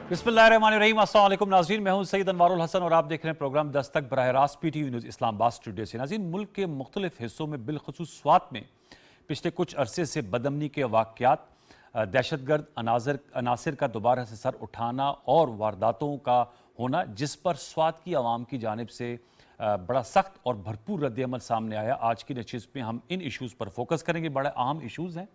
बिस्मिल्लाहिर्रहमानिर्रहीम। अस्सलाम वालेकुम नाज़रीन, मैं हूं सैयद अनवारुल हसन और आप देख रहे हैं प्रोग्राम दस्तक बराह रास्त PTV न्यूज़ इस्लामाबाद स्टूडियो से। नाज़रीन, मुल्क के मुख्तलिफ हिस्सों में बिलखुसूस स्वात में पिछले कुछ अरसे से बदअमनी के वाक़यात, दहशतगर्द अनासिर का दोबारा से सर उठाना और वारदातों का होना, जिस पर स्वात की आवाम की जानिब से बड़ा सख्त और भरपूर रद्द-ए-अमल सामने आया। आज की नशिस्त में हम इन इशूज़ पर फोकस करेंगे। बड़े अहम इशूज़ हैं।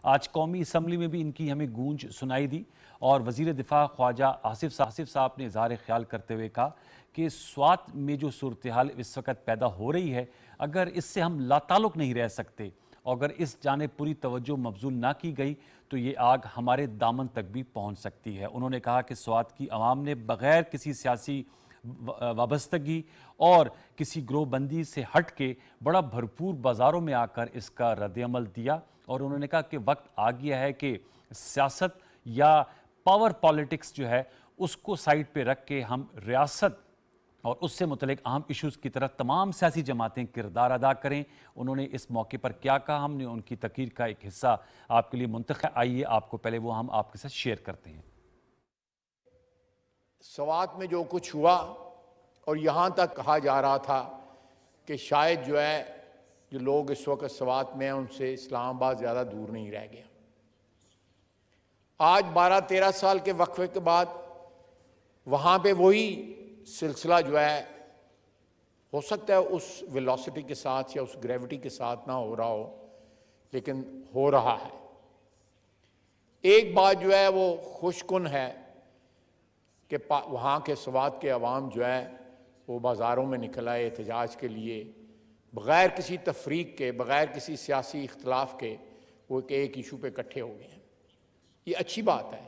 आज कौमी असम्बली में भी इनकी हमें गूंज सुनाई दी और वज़ीर दिफा ख्वाजा आसिफ साहब ने इज़हार ख्याल करते हुए कहा कि स्वात में जो सूरत हाल इस वक्त पैदा हो रही है, अगर इससे हम लाताल्लुक़ नहीं रह सकते और अगर इस जानिब पूरी तवज्जो मबज़ूल ना की गई तो ये आग हमारे दामन तक भी पहुँच सकती है। उन्होंने कहा कि स्वात की आवाम ने बग़ैर किसी सियासी वाबस्तगी और किसी ग्रोहबंदी से हट के बड़ा भरपूर बाज़ारों में आकर इसका रद्द-ए-अमल दिया और उन्होंने कहा कि वक्त आ गया है कि सियासत या पावर पॉलिटिक्स जो है उसको साइड पे रख के हम रियासत और उससे मुतल्लिक अहम इशूज़ की तरफ तमाम सियासी जमातें किरदार अदा करें। उन्होंने इस मौके पर क्या कहा, हमने उनकी तकरीर का एक हिस्सा आपके लिए मुंतखब, आइए आपको पहले वो हम आपके साथ शेयर करते हैं। स्वात में जो कुछ हुआ और यहाँ तक कहा जा रहा था कि शायद जो है जो लोग इस वक्त स्वात में हैं उनसे इस्लामाबाद ज़्यादा दूर नहीं रह गया। आज 12-13 साल के वक्फे के बाद वहाँ पे वही सिलसिला जो है हो सकता है उस वेलोसिटी के साथ या उस ग्रेविटी के साथ ना हो रहा हो, लेकिन हो रहा है। एक बात जो है वो खुशकुन है कि वहाँ के स्वात के अवाम जो है वो बाज़ारों में निकल आए एहतजाज के लिए, बग़ैर किसी तफरीक के, बग़ैर किसी सियासी इख्तलाफ के वो एक इशू पे इकट्ठे हो गए हैं। ये अच्छी बात है।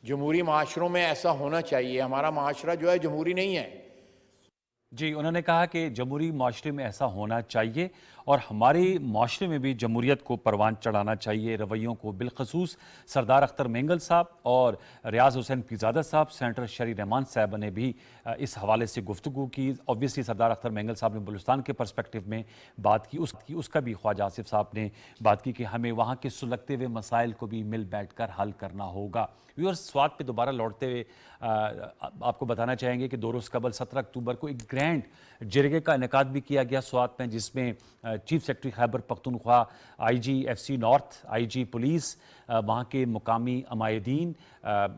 जमहूरी माशरों में ऐसा होना चाहिए। हमारा माशरा जो है जमहूरी नहीं है। जी, उन्होंने कहा कि जमहूरी माशरे में ऐसा होना चाहिए और हमारे माशरे में भी जमहूरियत को परवान चढ़ाना चाहिए, रवैयों को। बिलखसूस सरदार अख्तर मेंगल साहब और रियाज हुसैन पीरजादा साहब, सेनेटर शरी रहमान साहब ने भी इस हवाले से गुफ्तगू की। ऑब्वियसली सरदार अख्तर मेंगल साहब ने बलूचिस्तान के पर्सपेक्टिव में बात की, उसका भी ख्वाजा आसिफ साहब ने बात की कि हमें वहाँ के सुलगते हुए मसाइल को भी मिल बैठ कर हल करना होगा। व्यूअर्स, स्वात पे दोबारा लौटते हुए आपको बताना चाहेंगे कि 2 रोज़ कबल 17 अक्टूबर को एक ग्रैंड जिरगे का इनेकाद भी किया गया स्वात में, जिसमें chief secretary Khyber Pakhtunkhwa, IG FC north, IG police, वहाँ के मुकामी अमायदीन,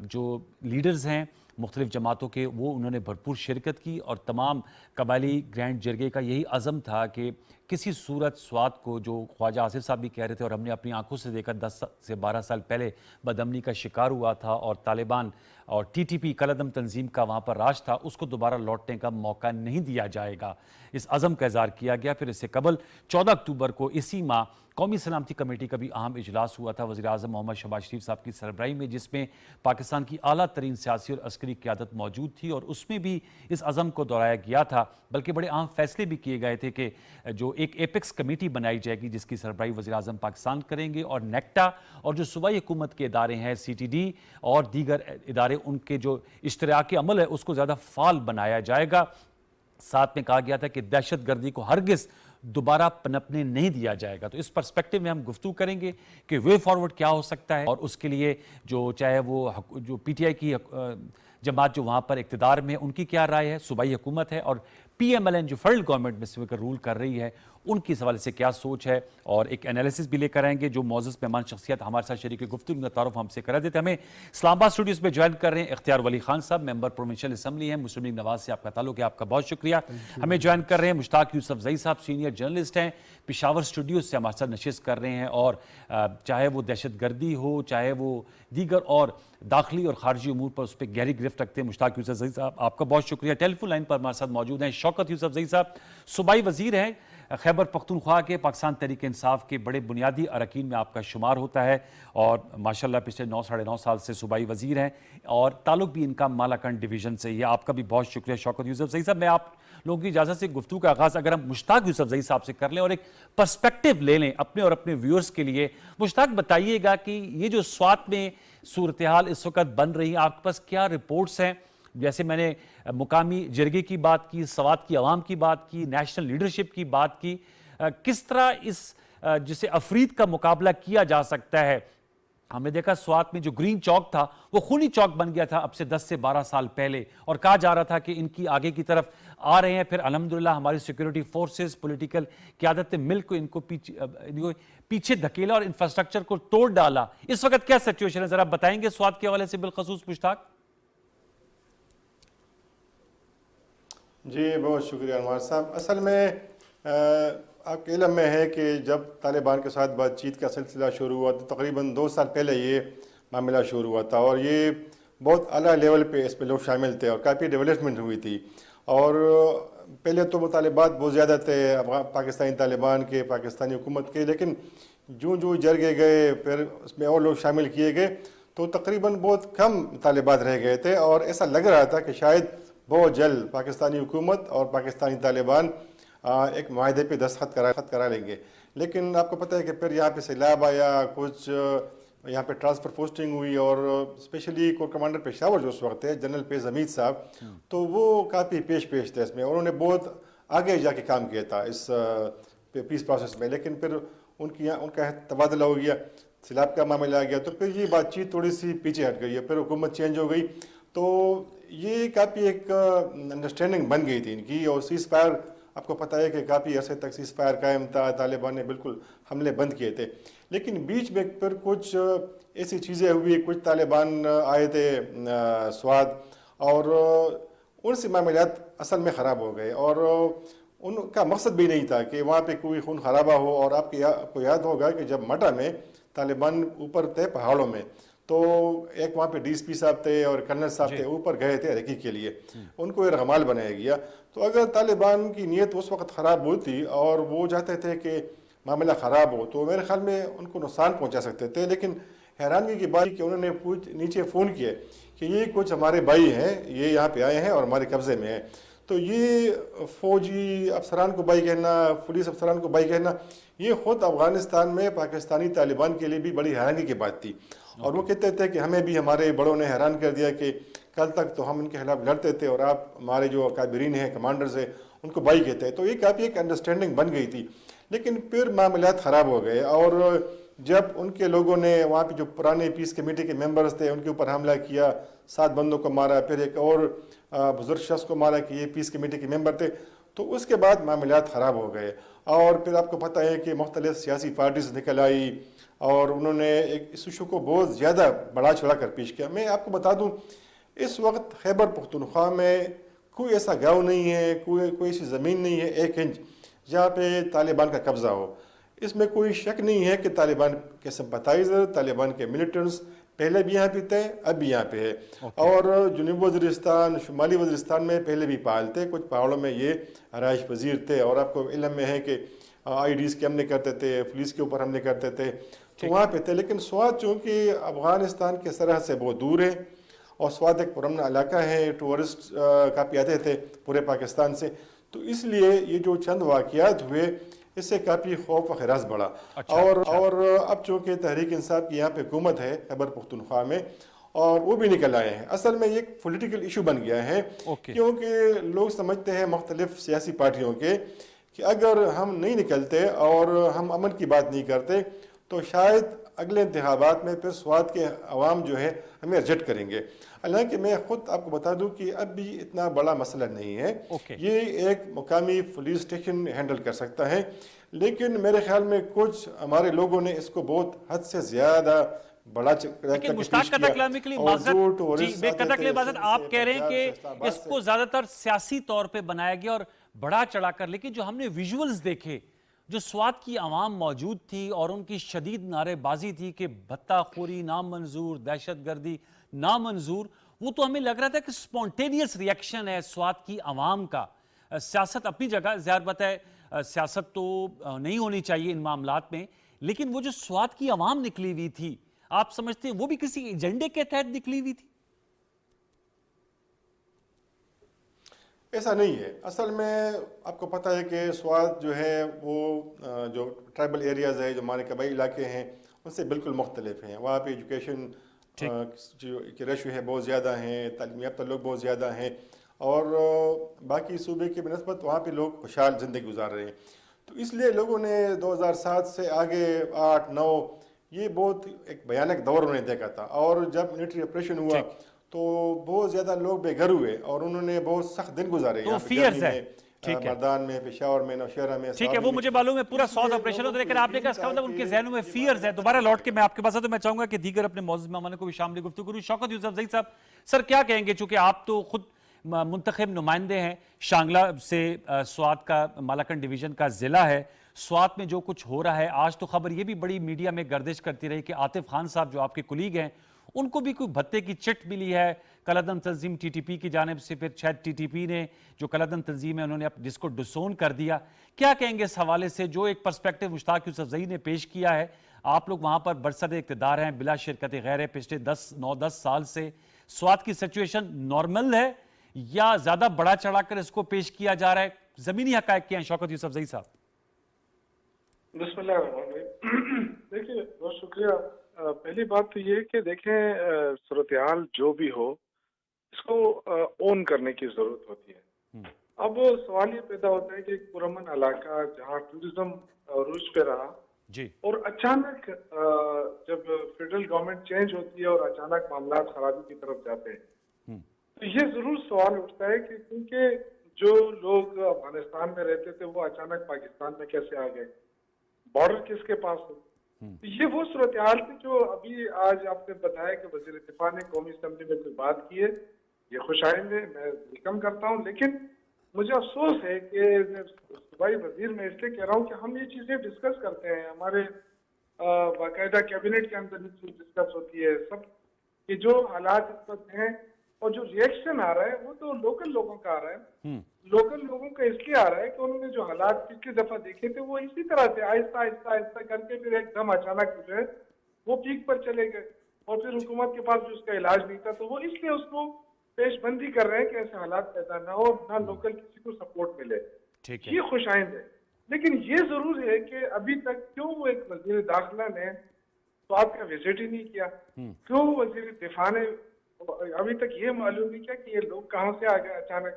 जो लीडर्स हैं मुख्तलिफ जमातों के, वो उन्होंने भरपूर शिरकत की और तमाम कबायली ग्रैंड जिरगे का यही अज़म था कि किसी सूरत स्वात को, जो ख्वाजा आसिफ साहब भी कह रहे थे और हमने अपनी आंखों से देखा 10 से 12 साल पहले बदअमनी का शिकार हुआ था और तालिबान और TTP कलअदम तंजीम का वहाँ पर राज था, उसको दोबारा लौटने का मौका नहीं दिया जाएगा। इस अज़म का इज़हार किया गया। फिर इससे कबल 14 अक्टूबर को इसी माह कौमी सलामती कमेटी का भी अहम इजलास हुआ था वज़ीर आज़म मोहम्मद शहबाज शरीफ साहब की सरबराही में, जिसमें पाकिस्तान की आला तरीन सियासी और अस्करी क़यादत मौजूद थी और उसमें भी इस अज़म को दोहराया गया था। बल्कि बड़े अहम फैसले भी किए गए थे कि जो एक एपेक्स कमेटी बनाई जाएगी जिसकी सरबराही वज़ीर आज़म पाकिस्तान करेंगे और नेक्टा और जो सूबाई हुकूमत के इदारे हैं CTD और दीगर इदारे, उनके जो इश्तराकी अमल है उसको ज़्यादा फ़ाल बनाया जाएगा। साथ में कहा गया था कि दहशत गर्दी को हरगिज़ दोबारा पनपने नहीं दिया जाएगा। तो इस पर्सपेक्टिव में हम गुफ्तगू करेंगे कि वे फॉरवर्ड क्या हो सकता है और उसके लिए जो चाहे वो जो PTI की जमात जो वहाँ पर इक़्तिदार में, उनकी क्या राय है, सूबाई हुकूमत है और PMLN जो फेडरल गवर्नमेंट में इस वक्त रूल कर रही है, उनकी इस हवाले से क्या सोच है, और एक एनालिसिस भी लेकर आएंगे। जो मौजूद मेहमान शख्सियत हमारे साथ शरीक गुफ्तगू का तारुफ हमसे करा देते, हमें इस्लामाबाद स्टूडियोज़ में ज्वाइन कर रहे हैं इख्तियार वली खान साहब, मेंबर प्रोविंशियल असम्बली हैं, मुस्लिम लीग नवाज से आपका ताल्लुक है, आपका बहुत शुक्रिया। हमें ज्वाइन कर रहे हैं मुश्ताक यूसुफजई साहब, सीनियर जर्नलिस्ट हैं, पेशावर स्टूडियोज़ से हमारे साथ नशिस्त कर रहे हैं और चाहे वो दहशत गर्दी हो, चाहे वो दीगर और दाखिली और खारजी उमूर पर उस पर गहरी गिरफ्त रखते हैं। मुश्ताक यूसुफजई साहब, आपका बहुत शुक्रिया। टेलीफोन लाइन पर हमारे साथ मौजूद हैं शौकत यूसुफजई साहब, सूबाई वज़ीर हैं, खैबर पख्तूनख्वा के पाकिस्तान तहरीक इंसाफ के बड़े बुनियादी अरकान में आपका शुमार होता है और माशाल्लाह पिछले 9 साढ़े 9 साल से सूबाई वज़ीर हैं और ताल्लुक भी इनका मालाकंड डिवीज़न से ही है। आपका भी बहुत शुक्रिया शौकत यूसुफजई साहब। मैं आप लोगों की इजाज़त से गुफ्तगू का आगाज़ अगर हम मुश्ताक यूसुफजई साहब से कर लें और एक पर्सपेक्टिव ले लें अपने और अपने व्यूअर्स के लिए। मुश्ताक, बताइएगा कि ये जो स्वात में सूरत हाल इस वक्त बन रही है, आपके पास क्या रिपोर्ट्स हैं? जैसे मैंने मुकामी जिरगे की बात की, स्वात की आवाम की बात की, नेशनल लीडरशिप की बात की, किस तरह इस जिसे अफरीद का मुकाबला किया जा सकता है हमने देखा स्वात में जो ग्रीन चौक था वो खूनी चौक बन गया था अब से 10 से 12 साल पहले, और कहा जा रहा था कि इनकी आगे की तरफ आ रहे हैं। फिर अल्हम्दुलिल्लाह हमारी सिक्योरिटी फोर्सेस, पॉलिटिकल क़यादत ने मिलकर इनको पीछे धकेला और इंफ्रास्ट्रक्चर को तोड़ डाला। इस वक्त क्या सिचुएशन है, जरा बताएंगे स्वात के हवाले से बिलखसूस मुश्ताक? जी बहुत शुक्रिया अनवर साहब। असल में आपके इल्म में है कि जब तालिबान के साथ बातचीत का सिलसिला शुरू हुआ तो तकरीबन 2 साल पहले ये मामला शुरू हुआ था, और ये बहुत आला लेवल पे इस पे लोग शामिल थे और काफ़ी डेवलपमेंट हुई थी। और पहले तो मुतालिबात बहुत ज़्यादा थे पाकिस्तानी तालिबान के, पाकिस्तानी हुकूमत के, लेकिन जो जो जरगे गए फिर उसमें और लोग शामिल किए गए तो तकरीबन बहुत कम मुतालिबात रह गए थे, और ऐसा लग रहा था कि शायद बहुत जल्द पाकिस्तानी हुकूमत और पाकिस्तानी तालिबान एक माहदे पे दस्तखत करा लेंगे। लेकिन आपको पता है कि फिर यहाँ पे सैलाब आया, कुछ यहाँ पे ट्रांसफ़र पोस्टिंग हुई, और स्पेशली कोर कमांडर पेशावर जो उस वक्त है जनरल पेश हमीद साहब, तो वो काफ़ी पेश थे इसमें, और उन्होंने बहुत आगे जाके काम किया था इस पीस प्रोसेस में। लेकिन फिर उनका तबादला हो गया, सैलाब का मामला आ गया, तो फिर ये बातचीत थोड़ी सी पीछे हट गई है, फिर हुकूमत चेंज हो गई, तो ये काफ़ी एक अंडरस्टैंडिंग बन गई थी इनकी। और सीज़ फायर आपको पता है कि काफ़ी अरसे तक सीज़ फायर कायम था, तालिबान ने बिल्कुल हमले बंद किए थे। लेकिन बीच में फिर कुछ ऐसी चीज़ें हुई, कुछ तालिबान आए थे स्वाद, और उनसे मामलात असल में ख़राब हो गए, और उनका मकसद भी नहीं था कि वहाँ पे कोई खून खराबा हो। और आपको याद होगा कि जब मटा में तालिबान ऊपर थे पहाड़ों में, तो एक वहाँ पे डीएसपी साहब थे और कर्नल साहब थे, ऊपर गए थे रेकी के लिए, उनको रहमाल बनाया गया। तो अगर तालिबान की नीयत उस वक्त ख़राब होती और वो चाहते थे कि मामला ख़राब हो, तो मेरे ख्याल में उनको नुकसान पहुँचा सकते थे। लेकिन हैरानगी की बात कि उन्होंने नीचे फ़ोन किए कि ये कुछ हमारे भाई हैं, ये यहाँ पे आए हैं और हमारे कब्ज़े में हैं। तो ये फ़ौजी अफसरान को भाई कहना, पुलिस अफसरान को भाई कहना, ये ख़ुद अफ़गानिस्तान में पाकिस्तानी तालिबान के लिए भी बड़ी हैरानी की बात थी। और वो कहते थे कि हमें भी हमारे बड़ों ने हैरान कर दिया कि कल तक तो हम इनके खिलाफ लड़ते थे और आप हमारे जो काबिरीन हैं, कमांडर्स हैं, उनको भाई कहते हैं। तो ये काफ़ी एक अंडरस्टैंडिंग बन गई थी। लेकिन फिर मामलात ख़राब हो गए, और जब उनके लोगों ने वहाँ पे जो पुराने पीस कमेटी के मेंबर्स थे उनके ऊपर हमला किया, 7 बंदों को मारा, फिर एक और बुजुर्ग शख्स को मारा कि ये पीस कमेटी के मेंबर थे, तो उसके बाद मामलात ख़राब हो गए। और फिर आपको पता है कि मुख्तलिफ सियासी पार्टीज निकल आई और उन्होंने एक इस इशू को बहुत ज़्यादा बढ़ा चढ़ा कर पेश किया। मैं आपको बता दूं, इस वक्त खैबर पख्तूनख्वा में कोई ऐसा गांव नहीं है, कोई ऐसी ज़मीन नहीं है 1 इंच जहाँ पे तालिबान का कब्ज़ा हो। इसमें कोई शक नहीं है कि तालिबान के सिंपथाइज़र, तालिबान के मिलिटेंट्स पहले भी यहाँ पे थे, अब भी यहाँ पे है। और जनूबी वज़ीरिस्तान, शुमाली वज़ीरिस्तान में पहले भी पाल थे, कुछ पहाड़ों में ये रहाइश पजीर थे। और आपको इल्म में है कि IEDs के हमले करते थे, पुलिस के ऊपर हमले करते थे, तो वहाँ पे थे। लेकिन स्वात चूँकि अफ़गानिस्तान के सरहद से बहुत दूर है, और स्वात एक पुरअमन इलाका है, टूरिस्ट काफ़ी आते थे पूरे पाकिस्तान से, तो इसलिए ये जो चंद वाक़यात हुए इससे काफ़ी खौफ व खरास बढ़ा। और अब चूँकि तहरीक इंसाफ की यहाँ पे हुकूमत है खैबर पख्तूनख्वा में, और वो भी निकल आए हैं। असल में ये एक पॉलिटिकल इशू बन गया है, क्योंकि लोग समझते हैं मुख्तलिफ सियासी पार्टियों के कि अगर हम नहीं निकलते और हम अमन की बात नहीं करते तो शायद अगले इंतखाबात में फिर स्वात के अवाम जो है हमें रिजेक्ट करेंगे। हालांकि मैं ख़ुद आपको बता दूं कि अब भी इतना बड़ा मसला नहीं है, ये एक मुकामी पुलिस स्टेशन हैंडल कर सकता है। लेकिन मेरे ख्याल में कुछ हमारे लोगों ने इसको बहुत हद से ज़्यादा बड़ा मुश्ताक आप कह रहे हैं कि इसको ज्यादातर सियासी तौर पे बनाया गया और बढ़ा चढ़ाकर, लेकिन जो हमने विजुअल्स देखे, जो स्वात की आवाम मौजूद थी और उनकी शदीद नारेबाजी थी कि भत्ताखोरी नामंजूर, दहशतगर्दी नामंजूर, वो तो हमें लग रहा था कि स्पॉन्टेनियस रिएक्शन है स्वात की आवाम का। सियासत अपनी जगह, ज़ाहिर बात है सियासत तो नहीं होनी चाहिए इन मामलात में, लेकिन वो जो स्वात की आवाम निकली हुई थी, आप समझते हैं वो भी किसी एजेंडे के तहत निकली हुई थी? ऐसा नहीं है। असल में आपको पता है कि स्वात जो है वो जो ट्राइबल एरियाज़ है, जो हमारे कबाई इलाके हैं, उनसे बिल्कुल मुख्तलिफ हैं। वहाँ पे एजुकेशन जो रेशो है बहुत ज़्यादा हैं, तालीम याफ्ता लोग बहुत ज़्यादा हैं, और बाकी सूबे की बनस्बत वहाँ पे लोग खुशहाल ज़िंदगी गुजार रहे हैं। तो इसलिए लोगों ने 2007 से आगे 8-9 یہ بہت ایک بھیانک دور انہوں نے دیکھا تھا، اور جب ملٹری آپریشن ہوا تو بہت زیادہ لوگ بے گھر ہوئے اور انہوں نے بہت سخت دن گزارے تو یہاں پہ fears جرمنی ہے. میں، مردان میں، پشاور میں، نوشہرہ میں، ٹھیک ہے، وہ مجھے معلوم ہے پورا ساؤتھ آپریشن ہوتا ہے، لیکن آپ نے کہا اس کا مطلب ان کے ذہنوں میں فیئرز ہے. دوبارہ لوٹ کے میں آپ کے پاس آتا ہوں، میں چاہوں گا کہ دیگر اپنے معزز مہمانوں کو بھی شامل گفتگو کروں. شوکت یوسفزئی صاحب، سر کیا کہیں گے، چونکہ آپ تو خود منتخب نمائندے ہیں شانگلہ سے، سوات کا مالاکنڈ ڈویژن کا ضلع ہے. سوات میں جو کچھ ہو رہا ہے، آج تو خبر یہ بھی بڑی میڈیا میں گردش کرتی رہی کہ عاطف خان صاحب جو آپ کے کولیگ ہیں، ان کو بھی کوئی بھتے کی چٹ ملی ہے کلعدم تنظیم ٹی ٹی پی کی جانب سے. پھر شاید ٹی ٹی پی نے جو کلعدم تنظیم ہے انہوں نے جس کو ڈسون کر دیا. کیا کہیں گے اس حوالے سے، جو ایک پرسپیکٹو مشتاق یوسفزئی نے پیش کیا ہے؟ آپ لوگ وہاں پر برسر اقتدار ہیں بلا شرکت غیر، پچھلے 9-10 سال سے سوات کی سچویشن نارمل ہے یا زیادہ بڑا چڑھا کر اس کو پیش کیا جا رہا ہے؟ زمینی حقائق کیا ہیں شوکت یوسفزئی صاحب؟ بسم اللہ الرحمن الرحیم. دیکھیے، بہت شکریہ. پہلی بات تو یہ کہ دیکھیں، صورتحال جو بھی ہو اس کو اون کرنے کی ضرورت ہوتی ہے. اب سوال یہ پیدا ہوتا ہے کہ ایک پرامن علاقہ جہاں ٹورزم عروج پہ رہا جی، اور اچانک جب فیڈرل گورنمنٹ چینج ہوتی ہے اور اچانک معاملات خرابی کی طرف جاتے ہیں، تو یہ ضرور سوال اٹھتا ہے کہ کیونکہ جو لوگ افغانستان میں رہتے تھے وہ اچانک پاکستان میں کیسے آ گئے، بارڈر کس کے پاس ہو. یہ وہ صورتحال تھی جو ابھی آج آپ نے بتایا کہ وزیر دفاع نے قومی اسمبلی میں کوئی بات کی ہے. یہ خوش آئند ہے، میں ویلکم کرتا ہوں. لیکن مجھے افسوس ہے کہ صوبائی وزیر میں اس لیے کہہ رہا ہوں کہ ہم یہ چیزیں ڈسکس کرتے ہیں، ہمارے باقاعدہ کیبنٹ کے اندر ڈسکس ہوتی ہے سب، کہ جو حالات اس وقت ہیں اور جو ریئیکشن آ رہا ہے وہ تو لوکل لوگوں کا آ رہا ہے. لوکل لوگوں کا اس لیے آ رہا ہے کہ انہوں نے جو حالات پچھلی دفعہ دیکھے تھے وہ اسی طرح سے آہستہ آہستہ آہستہ کر کے پھر ایک دم اچانک جو ہے وہ پیک پر چلے گئے، اور پھر حکومت کے پاس بھی اس کا علاج نہیں تھا. تو وہ اس لیے اس کو پیش بندی کر رہے ہیں کہ ایسے حالات پیدا نہ ہو، نہ لوکل کسی کو سپورٹ ملے. یہ خوش آئند ہے. لیکن یہ ضرور ہے کہ ابھی تک کیوں وہ ایک وزیر داخلہ نے سوات کا وزٹ ہی نہیں کیا، کیوں وزیر دفاع نے ابھی تک یہ معلوم نہیں کیا کہ یہ لوگ کہاں سے آ گئے اچانک.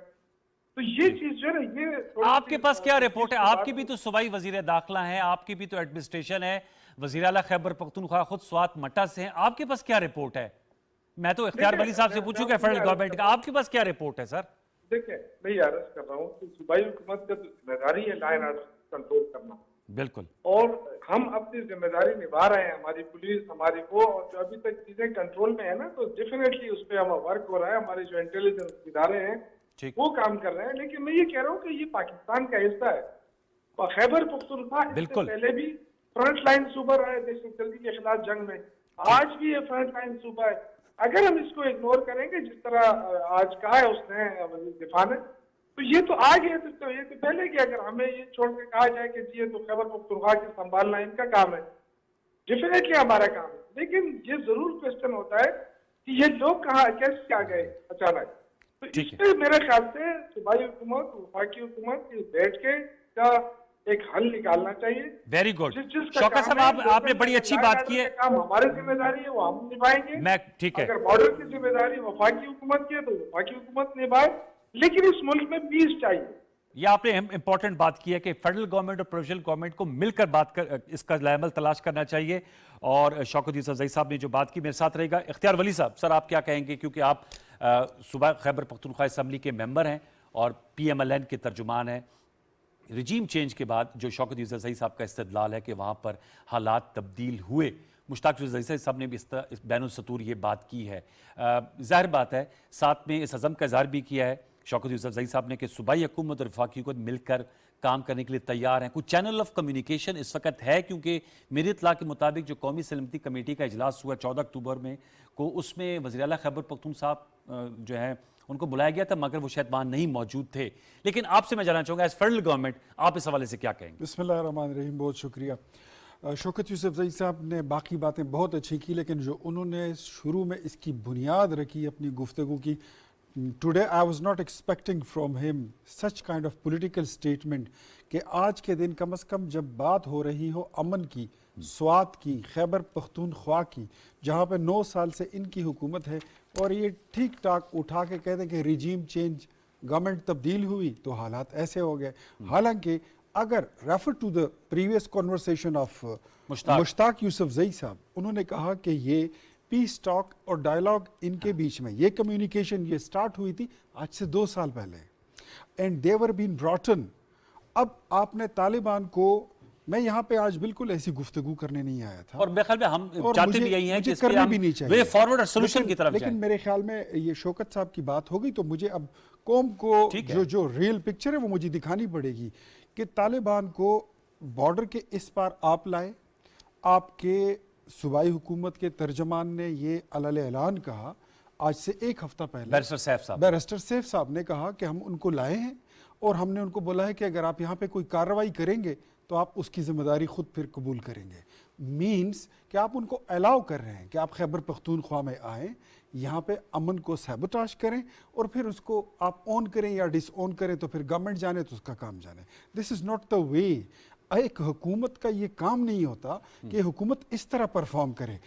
تو یہ چیز جو ہے نا، یہ آپ کے پاس کیا رپورٹ ہے؟ آپ کی بھی تو صوبائی وزیر داخلہ ہیں، آپ کی بھی تو ایڈمنسٹریشن ہے، وزیر اعلیٰ خیبر پختونخوا خود سوات مٹا سے ہیں. آپ کے پاس کیا رپورٹ ہے؟ میں تو اختیار ولی صاحب سے پوچھوں کہ فیڈرل گورنمنٹ کا، آپ کے پاس کیا رپورٹ ہے سر؟ دیکھیں، میں یہ عرض کر رہا ہوں کہ صوبائی حکومت کا تو ذمہ داری ہے لا اینڈ آرڈر کنٹرول کرنا. بالکل. اور ہم اپنی ذمہ داری نبھا رہے ہیں، ہماری پولیس، ہماری وہ، اور جو ابھی تک چیزیں کنٹرول میں ہیں نا، تو ڈیفینیٹلی اس پہ ہمارا ورک ہو رہا ہے. ہمارے جو انٹیلیجنس ادارے ہیں وہ کام کر رہے ہیں. لیکن میں یہ کہہ رہا ہوں کہ یہ پاکستان کا حصہ ہے. خیبر پختونخوا اس سے پہلے بھی فرنٹ لائن صوبہ رہا ہے دہشت گردی کے خلاف جنگ میں، آج بھی یہ فرنٹ لائن صوبہ ہے. اگر ہم اس کو اگنور کریں گے جس طرح آج کہا ہے اس نے وزیر دفاع نے، تو یہ تو آگے ہے. تو یہ تو پہلے کہ اگر ہمیں یہ چھوڑ کے کہا جائے کہ جی یہ تو خیبر پختونخوا کے سنبھالنا ان کا کام ہے، ڈیفینیٹلی ہمارا کام ہے. لیکن یہ ضرور کوشچن ہوتا ہے کہ یہ لوگ کہاں کیسے آ گئے اچانک. تو اس پہ میرے خیال سے صوبائی حکومت، وفاقی حکومت بیٹھ کے کا ایک حل نکالنا چاہیے. Very good. شوکت صاحب، آپ نے بڑی اچھی بات کی ہے. کام ہماری ذمہ داری ہے، وہ ہم نبھائیں گے. ٹھیک ہے. اگر بارڈر کی ذمہ داری وفاقی حکومت کی ہے تو وفاقی حکومت نبھائے. لیکن اس ملک میں پیس چاہیے. یہ آپ نے امپورٹنٹ بات کی ہے کہ فیڈرل گورنمنٹ اور پروونشل گورنمنٹ کو مل کر بات کر اس کا عمل تلاش کرنا چاہیے. اور شوکت یوسفزئی صاحب نے جو بات کی میرے ساتھ رہے گا. اختیار ولی صاحب، سر آپ کیا کہیں گے، کیونکہ آپ صوبہ خیبر پختونخوا اسمبلی کے ممبر ہیں اور پی ایم ایل این کے ترجمان ہیں. رجیم چینج کے بعد جو شوکت یوسفزئی صاحب کا استدلال ہے کہ وہاں پر حالات تبدیل ہوئے، مشتاق یوسفزئی صاحب نے بھی اس بین السطور یہ بات کی ہے. ظاہر بات ہے ساتھ میں اس عزم کا اظہار بھی کیا ہے شوکت یوسفزئی صاحب نے کہ صوبائی حکومت اور وفاقی حکومت مل کر کام کرنے کے لیے تیار ہیں. کچھ چینل آف کمیونیکیشن اس وقت ہے، کیونکہ میری اطلاع کے مطابق جو قومی سلامتی کمیٹی کا اجلاس ہوا 14 اکتوبر میں کو، اس میں وزیر اعلیٰ خیبر پختونخوا صاحب جو ہیں ان کو بلایا گیا تھا، مگر وہ شاید وہاں نہیں موجود تھے. لیکن آپ سے میں جاننا چاہوں گا ایز فیڈرل گورنمنٹ آپ اس حوالے سے کیا کہیں گے؟ بسم اللہ الرحمن الرحیم. بہت شکریہ. شوکت یوسفزئی صاحب نے باقی باتیں بہت اچھی کی، لیکن جو انہوں نے شروع میں اس کی بنیاد رکھی اپنی گفتگو کی، today I was not expecting from ہم such kind of political statement کہ آج کے دن کم از کم جب بات ہو رہی ہو امن کی، سوات کی، خیبر پختونخوا کی، جہاں پہ 9 سال سے ان کی حکومت ہے، اور یہ ٹھیک ٹاک اٹھا کے کہتے ہیں کہ ریجیم چینج، گورنمنٹ تبدیل ہوئی تو حالات ایسے ہو گئے. حالانکہ अगर refer to the previous conversation of Mushtaq Yusufzai साहब, उन्होंने कहा कि ये पीस टॉक और डायलॉग इनके बीच में ये कम्युनिकेशन ये स्टार्ट हुई थी आज से 2 साल पहले एंड दे वर बीन ब्रॉटन। अब आपने तालिबान को, मैं यहाँ पे आज बिल्कुल ऐसी गुफ्तगू करने नहीं आया था और मेरे ख्याल में हम और चाहते मुझे- भी यही हैं कि मुझे इस पे करनी हम भी नहीं चाहिए। वे फॉरवर्ड और सोल्यूशन लेकिन- की तरफ लेकिन जाएं। मेरे ख्याल में ये शौकत साहब की बात हो गई तो मुझे अब कौम को ठीक है। जो रियल पिक्चर है वो मुझे दिखानी पड़ेगी कि तालिबान को बॉर्डर के इस पार आप लाए। आपके सूबाई हुकूमत के तर्जमान ने ये अलल ऐलान कहा आज से 1 हफ्ता पहले, बैरिस्टर सैफ साहब। बैरिस्टर सैफ साहब ने कहा कि हम उनको लाए हैं और हमने उनको बोला है कि अगर आप यहाँ पे कोई कार्रवाई करेंगे तो आप उसकी जिम्मेदारी खुद फिर कबूल करेंगे। मीन्स कि आप उनको अलाउ कर रहे हैं कि आप खैबर पख्तूनख्वा में आएँ, यहाँ पे अमन को सैबोटाज करें और फिर उसको आप ऑन करें या डिसऑन करें तो फिर गवर्नमेंट जाने तो उसका काम जाने। This is not the way. एक हुकूमत का ये काम नहीं होता कि हुकूमत इस तरह परफॉर्म करे।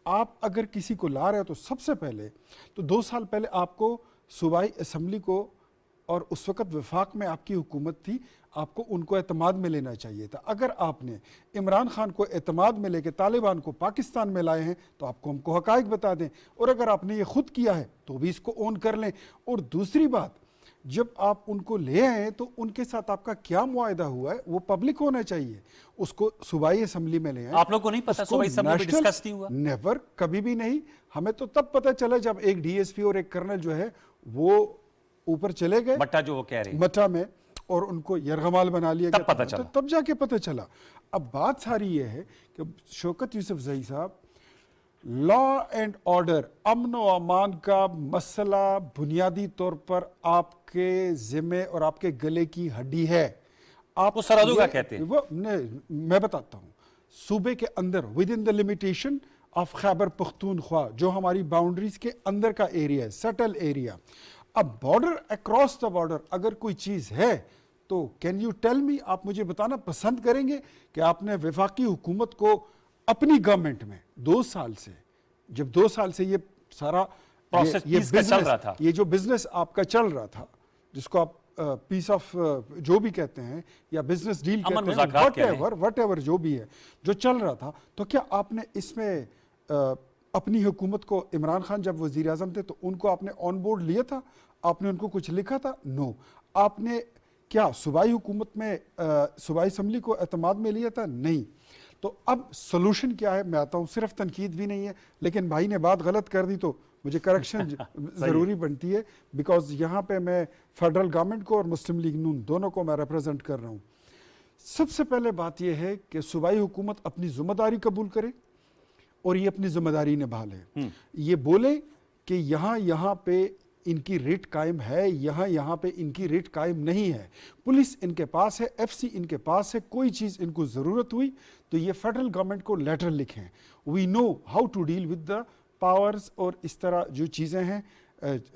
आप अगर किसी को ला रहे हो तो सबसे पहले तो 2 साल पहले आपको सूबाई असम्बली को, और उस वक़्त वफाक में आपकी हुकूमत थी, आपको उनको एतमाद में लेना चाहिए था। अगर आपने इमरान खान को एतमाद में लेके तालिबान को पाकिस्तान में लाए हैं तो आपको हमको हक़ाइक़ बता दें, और अगर आपने ये ख़ुद किया है तो भी इसको ऑन कर लें। और दूसरी बात, जब आप उनको ले आए तो उनके साथ आपका क्या मुआहदा हुआ है वो पब्लिक होना चाहिए। उसको सूबाई असम्बली में ले आए। आप लोगों को नहीं पता सूबाई असम्बली में डिस्कस नहीं हुआ? नेवर, कभी भी नहीं। हमें तो तब पता चला जब एक डीएसपी और एक कर्नल जो है वो ऊपर चले गए मट्टा जो वो कह रहे हैं, मट्टा में, और उनको यरगमाल बना लिया तब गया। पता चला। तब जाके पता चला। अब बात सारी ये है कि शौकत यूसुफ जई साहब, लॉ एंड ऑर्डर, अमन व अमान का मसला बुनियादी तौर पर आपके जिम्मे और आपके गले की हड्डी है। आप वो सरहदों का ये- कहते हैं। वो मैं बताता हूँ, सूबे के अंदर with in the limitation of Khyber Pakhtunkhwa, जो हमारी बाउंड्रीज के अंदर का एरिया है, सटल एरिया। अब बॉर्डर, अक्रॉस द बॉर्डर अगर कोई चीज़ है तो कैन यू टेल मी, आप मुझे बताना पसंद करेंगे कि आपने वफाकी हुकूमत को अपनी गवर्नमेंट में 2 साल से, जब 2 साल से ये सारा प्रोसेस पीस का चल रहा था, ये जो बिजनेस आपका चल रहा था, जिसको आप पीस ऑफ जो भी कहते हैं या बिजनेस डील कहते हैं, वट एवर जो भी है जो चल रहा था, तो क्या आपने इसमें अपनी हुकूमत को, इमरान खान जब वज़ीर आज़म थे तो उनको आपने ऑन बोर्ड लिया था? आपने उनको कुछ लिखा था? नो। आपने क्या सूबाई हुकूमत में सूबाई असम्बली को एतमाद में लिया था? नहीं। तो अब सोल्यूशन क्या है? मैं आता हूँ, सिर्फ तनकीद भी नहीं है, लेकिन भाई ने बात गलत कर दी तो मुझे करेक्शन ज़रूरी बनती है, बिकॉज यहाँ पे मैं फेडरल गवर्नमेंट को और मुस्लिम लीग नून दोनों को मैं रिप्रेजेंट कर रहा हूँ। सबसे पहले बात यह है कि सूबाई हुकूमत अपनी ज़िम्मेदारी कबूल करे और ये अपनी ज़िम्मेदारी निभा ले। ये बोले कि यहाँ पे इनकी रेट कायम है, यहाँ पे इनकी रेट कायम नहीं है, पुलिस इनके पास है, एफसी इनके पास है, कोई चीज़ इनको ज़रूरत हुई तो ये फेडरल गवर्नमेंट को लेटर लिखें। We know how to deal with the powers, और इस तरह जो चीज़ें हैं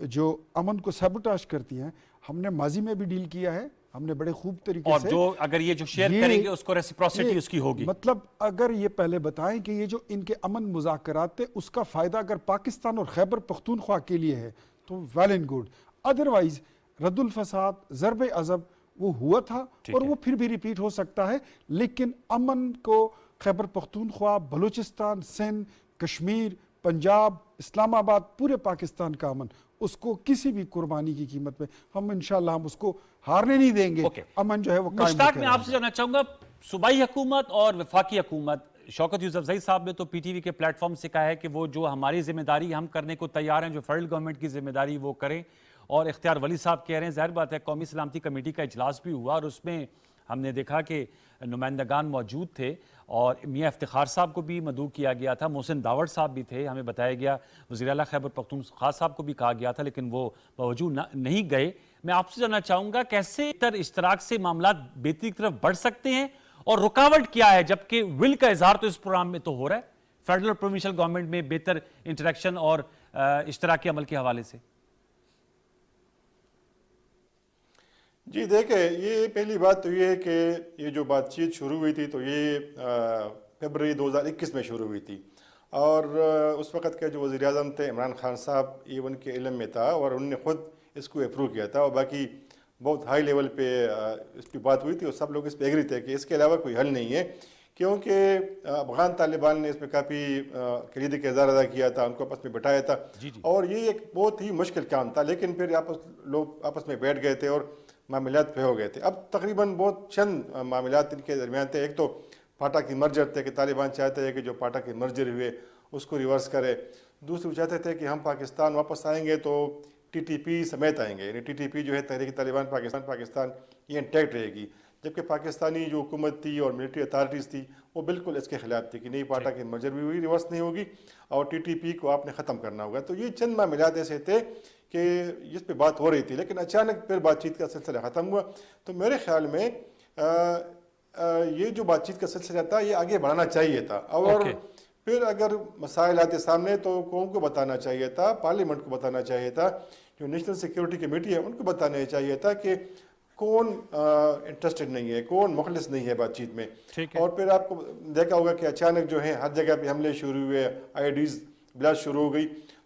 जो अमन को सैबोटाज करती हैं, हमने माजी में भी डील किया है, हमने बड़े खूब तरीके और से। जो अगर ये जो शेयर करेंगे उसको रेसिप्रोसिटी उसकी होगी। मतलब अगर ये पहले बताएं कि ये जो इनके अमन मुज़ाकरात थे उसका फ़ायदा अगर पाकिस्तान और खैबर पख्तूनख्वा के लिए है तो well and good, otherwise Raddul फसाद, ज़रब अज़ब वो हुआ था और वो फिर भी रिपीट हो सकता है। लेकिन अमन को खैबर पख्तूनख्वा, बलूचिस्तान, सिंध, कश्मीर, पंजाब, इस्लामाबाद, पूरे पाकिस्तान का अमन, उसको किसी भी कुर्बानी की कीमत पे हम इंशाल्लाह हम उसको हारने नहीं देंगे। अमन जो है वो मुश्ताक, मैं आपसे जानना चाहूंगा, सूबाई हुकूमत और वफाकी हुकूमत, शौकत यूसुफ जई साहब ने तो पीटीवी के प्लेटफॉर्म से कहा है कि वो जो हमारी जिम्मेदारी हम करने को तैयार हैं, जो फेडरल गवर्नमेंट की जिम्मेदारी वो करें। और इख्तियार वली साहब कह रहे हैं, ज़ाहिर बात है कौमी सलामती कमेटी का इजलास भी हुआ और उसमें हमने देखा कि नुमाइंदगान मौजूद थे और मियाँ इफ्तिखार साहब को भी मदऊ किया गया था, मोहसिन दावड़ साहब भी थे, हमें बताया गया वज़ीर आला खैबर पख्तूनख्वा साहब को भी कहा गया था, लेकिन वो बावजूद नहीं गए। मैं आपसे जानना चाहूँगा कैसे इश्तराक से मामला बेहतरी की तरफ बढ़ सकते हैं और रुकावट क्या है, जबकि विल का इजहार तो इस प्रोग्राम में तो हो रहा है फेडरल प्रोविंशियल गवर्नमेंट में बेहतर इंटरेक्शन और इश्तराकी अमल के हवाले से। जी देखें, ये पहली बात तो ये है कि ये जो बातचीत शुरू हुई थी तो ये फरवरी 2021 में शुरू हुई थी और उस वक़्त के जो वज़ीर आज़म थे इमरान खान साहब, ये उनके इल्म में था और उन्होंने ख़ुद इसको अप्रूव किया था और बाकी बहुत हाई लेवल पे इस पर बात हुई थी और सब लोग इस पर एग्री थे कि इसके अलावा कोई हल नहीं है, क्योंकि अफगान तालिबान ने इसमें काफ़ी कलीदी किरदार अदा किया था, उनको आपस में बिठाया था और ये एक बहुत ही मुश्किल काम था, लेकिन फिर लोग आपस में बैठ गए थे और मामलात पे हो गए थे। अब तकरीबन बहुत चंद मामलात इनके दरमियान थे। एक तो फाटा की मर्जर थे कि तालिबान चाहते हैं कि जो फाटा की मर्जर हुए उसको रिवर्स करे। दूसरे चाहते थे कि हम पाकिस्तान वापस आएंगे तो TTP समेत आएंगे, यानी TTP जो है तहरीक तालिबान पाकिस्तान ये इंटैक्ट रहेगी, जबकि पाकिस्तानी जो हुकूमत थी और मिलिट्री अथॉरिटीज़ थी वो बिल्कुल इसके खिलाफ थी कि नहीं, फाटा की मर्जर भी हुई रिवर्स नहीं होगी और TTP को आपने ख़त्म करना होगा। तो ये चंद मामलात ऐसे थे कि इस पे बात हो रही थी, लेकिन अचानक फिर बातचीत का सिलसिला ख़त्म हुआ। तो मेरे ख्याल में ये जो बातचीत का सिलसिला था ये आगे बढ़ाना चाहिए था और फिर अगर मसाइल आते सामने तो कौम को बताना चाहिए था, पार्लियामेंट को बताना चाहिए था, जो नेशनल सिक्योरिटी कमेटी है उनको बताना चाहिए था कि कौन इंटरेस्टेड नहीं है, कौन मुखलिस नहीं है बातचीत में। और फिर आपको देखा होगा कि अचानक जो है हर जगह पे हमले शुरू हुए, IEDs ब्लास्ट शुरू हो गई।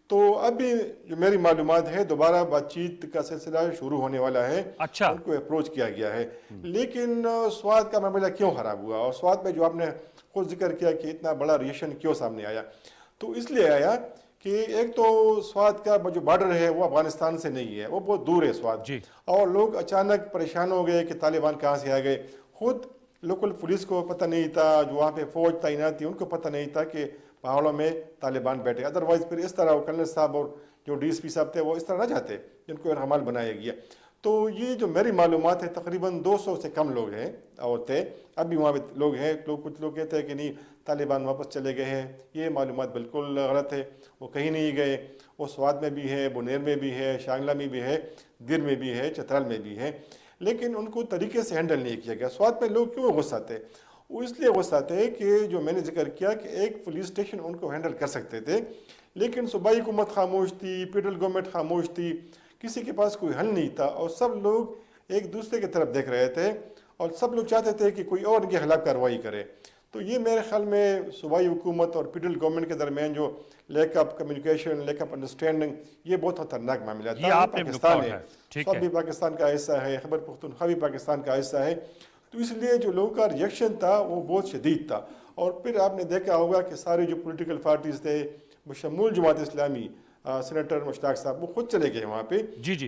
तो अभी जो मेरी मालूमात है दोबारा बातचीत का सिलसिला शुरू होने वाला है। अच्छा, उनको अप्रोच किया गया है, लेकिन स्वाद का मामला क्यों ख़राब हुआ और स्वाद में जो आपने खुद जिक्र किया कि इतना बड़ा रिएक्शन क्यों सामने आया, तो इसलिए आया कि एक तो स्वाद का जो बॉर्डर है वो अफगानिस्तान से नहीं है, वो बहुत दूर है स्वाद, और लोग अचानक परेशान हो गए कि तालिबान कहाँ से आ गए। खुद लोकल पुलिस को पता नहीं था, जो वहाँ पे फौज तैनात थी उनको पता नहीं था कि पहाड़ों में तालिबान बैठे। अदरवाइज फिर इस तरह कर्नल साहब और जो DSP साहब थे वो इस तरह ना जाते, जिनको रहमाल बनाया गया। तो ये जो मेरी मालूमात है तकरीबन 200 से कम लोग हैं और थे, अभी वहाँ पे लोग हैं। कुछ लोग कहते हैं कि नहीं तालिबान वापस चले गए हैं, ये मालूमात बिल्कुल गलत है, वो कहीं नहीं गए। वो स्वाद में भी है, बुनेर में भी है, शांगला में भी है, दिर में भी है, चतराल में भी है, लेकिन उनको तरीके से हैंडल नहीं किया गया। स्वाद में लोग क्यों गुस्सा थे? वो इसलिए गुस्सा थे कि जो मैंने जिक्र किया कि एक पुलिस स्टेशन उनको हैंडल कर सकते थे, लेकिन सूबाई हुकूमत खामोश थी, फेडरल गवर्नमेंट खामोश थी, किसी के पास कोई हल नहीं था और सब लोग एक दूसरे की तरफ देख रहे थे और सब लोग चाहते थे कि कोई और इनके खिलाफ कार्रवाई करे। तो ये मेरे ख्याल में सूबाई हुकूमत और फेडरल गवर्नमेंट के दरमियान जो lack of communication, lack of understanding, ये बहुत खतरनाक मामला था। पाकिस्तान है, सब भी पाकिस्तान का हिस्सा है, खैबर पख्तूनख्वा भी पाकिस्तान का हिस्सा है, तो इसलिए जो लोगों का रिएक्शन था वो बहुत शदीद था। और फिर आपने देखा होगा कि सारे जो पॉलिटिकल पार्टीज थे बशमूल जमात इस्लामी, सेनेटर मुश्ताक साहब वो खुद चले गए वहाँ पे,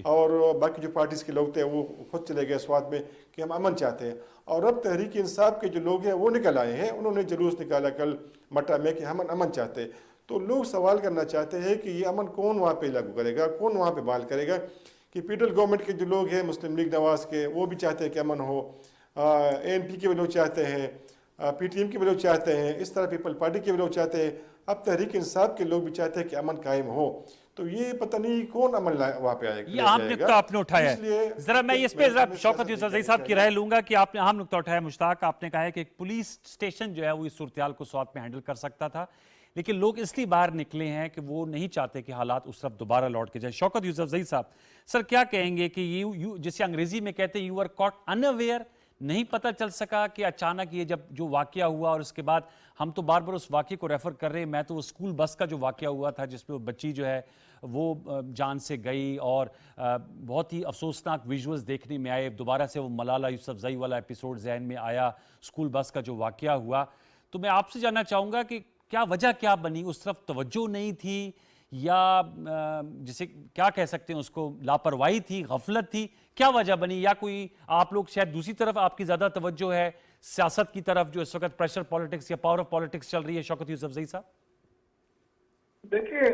और बाकी जो पार्टीज़ के लोग थे वो खुद चले गए स्वाद में कि हम अमन चाहते हैं। और अब तहरीक इंसाफ के जो लोग हैं वो निकल आए हैं, उन्होंने जुलूस निकाला कल मटा में कि हम अमन चाहते हैं। तो लोग सवाल करना चाहते हैं कि ये अमन कौन वहाँ पे लागू करेगा, कौन वहाँ पे बहाल करेगा? कि फेडरल गवर्नमेंट के जो लोग हैं, मुस्लिम लीग नवाज के, वो भी चाहते हैं कि अमन हो, ANP के भी लोग चाहते हैं, PTM के भी लोग चाहते हैं, इस तरह पीपल पार्टी के भी लोग चाहते हैं, अब तहरीक इंसाफ के लोग भी चाहते हैं कि अमन कायम हो। तो ये पता नहीं कौन अमन वहाँ पे आएगा। ये आम नुक्ता आपने उठाया है, जरा मैं इस पे जरा शौकत यूसुफजई साहब की राय लूंगा कि आपने अहम नुक्ता उठाया। मुश्ताक, आपने कहा है कि एक पुलिस स्टेशन जो है वो इस सूरत-ए-हाल को स्वात में हैंडल कर सकता था, लेकिन लोग इसलिए बाहर निकले हैं कि वो नहीं चाहते कि हालात उस तरफ दोबारा लौट के जाए। शौकत यूसुफजई साहब, सर क्या कहेंगे कि यू जिसे अंग्रेजी में कहते हैं यू आर कॉट अनअवेयर, नहीं पता चल सका कि अचानक ये जब जो वाकया हुआ और उसके बाद हम तो बार बार उस वाकये को रेफर कर रहे हैं, मैं तो वो स्कूल बस का जो वाकया हुआ था जिसमें वो बच्ची जो है वो जान से गई और बहुत ही अफसोसनाक विजुअल्स देखने में आए, दोबारा से वो मलाला यूसुफजई वाला एपिसोड जहन में आया, स्कूल बस का जो वाकया हुआ। तो मैं आपसे जानना चाहूँगा कि क्या वजह क्या बनी, उस तरफ तवज्जो नहीं थी या जिसे क्या कह सकते हैं उसको, लापरवाही थी, गफलत थी, क्या वजह बनी? या कोई आप लोग शायद दूसरी तरफ आपकी ज़्यादा तवज्जो है सियासत की तरफ जो इस वक्त प्रेशर पॉलिटिक्स या पावर ऑफ पॉलिटिक्स चल रही है? शौकत यूसुफजई साहब देखिए,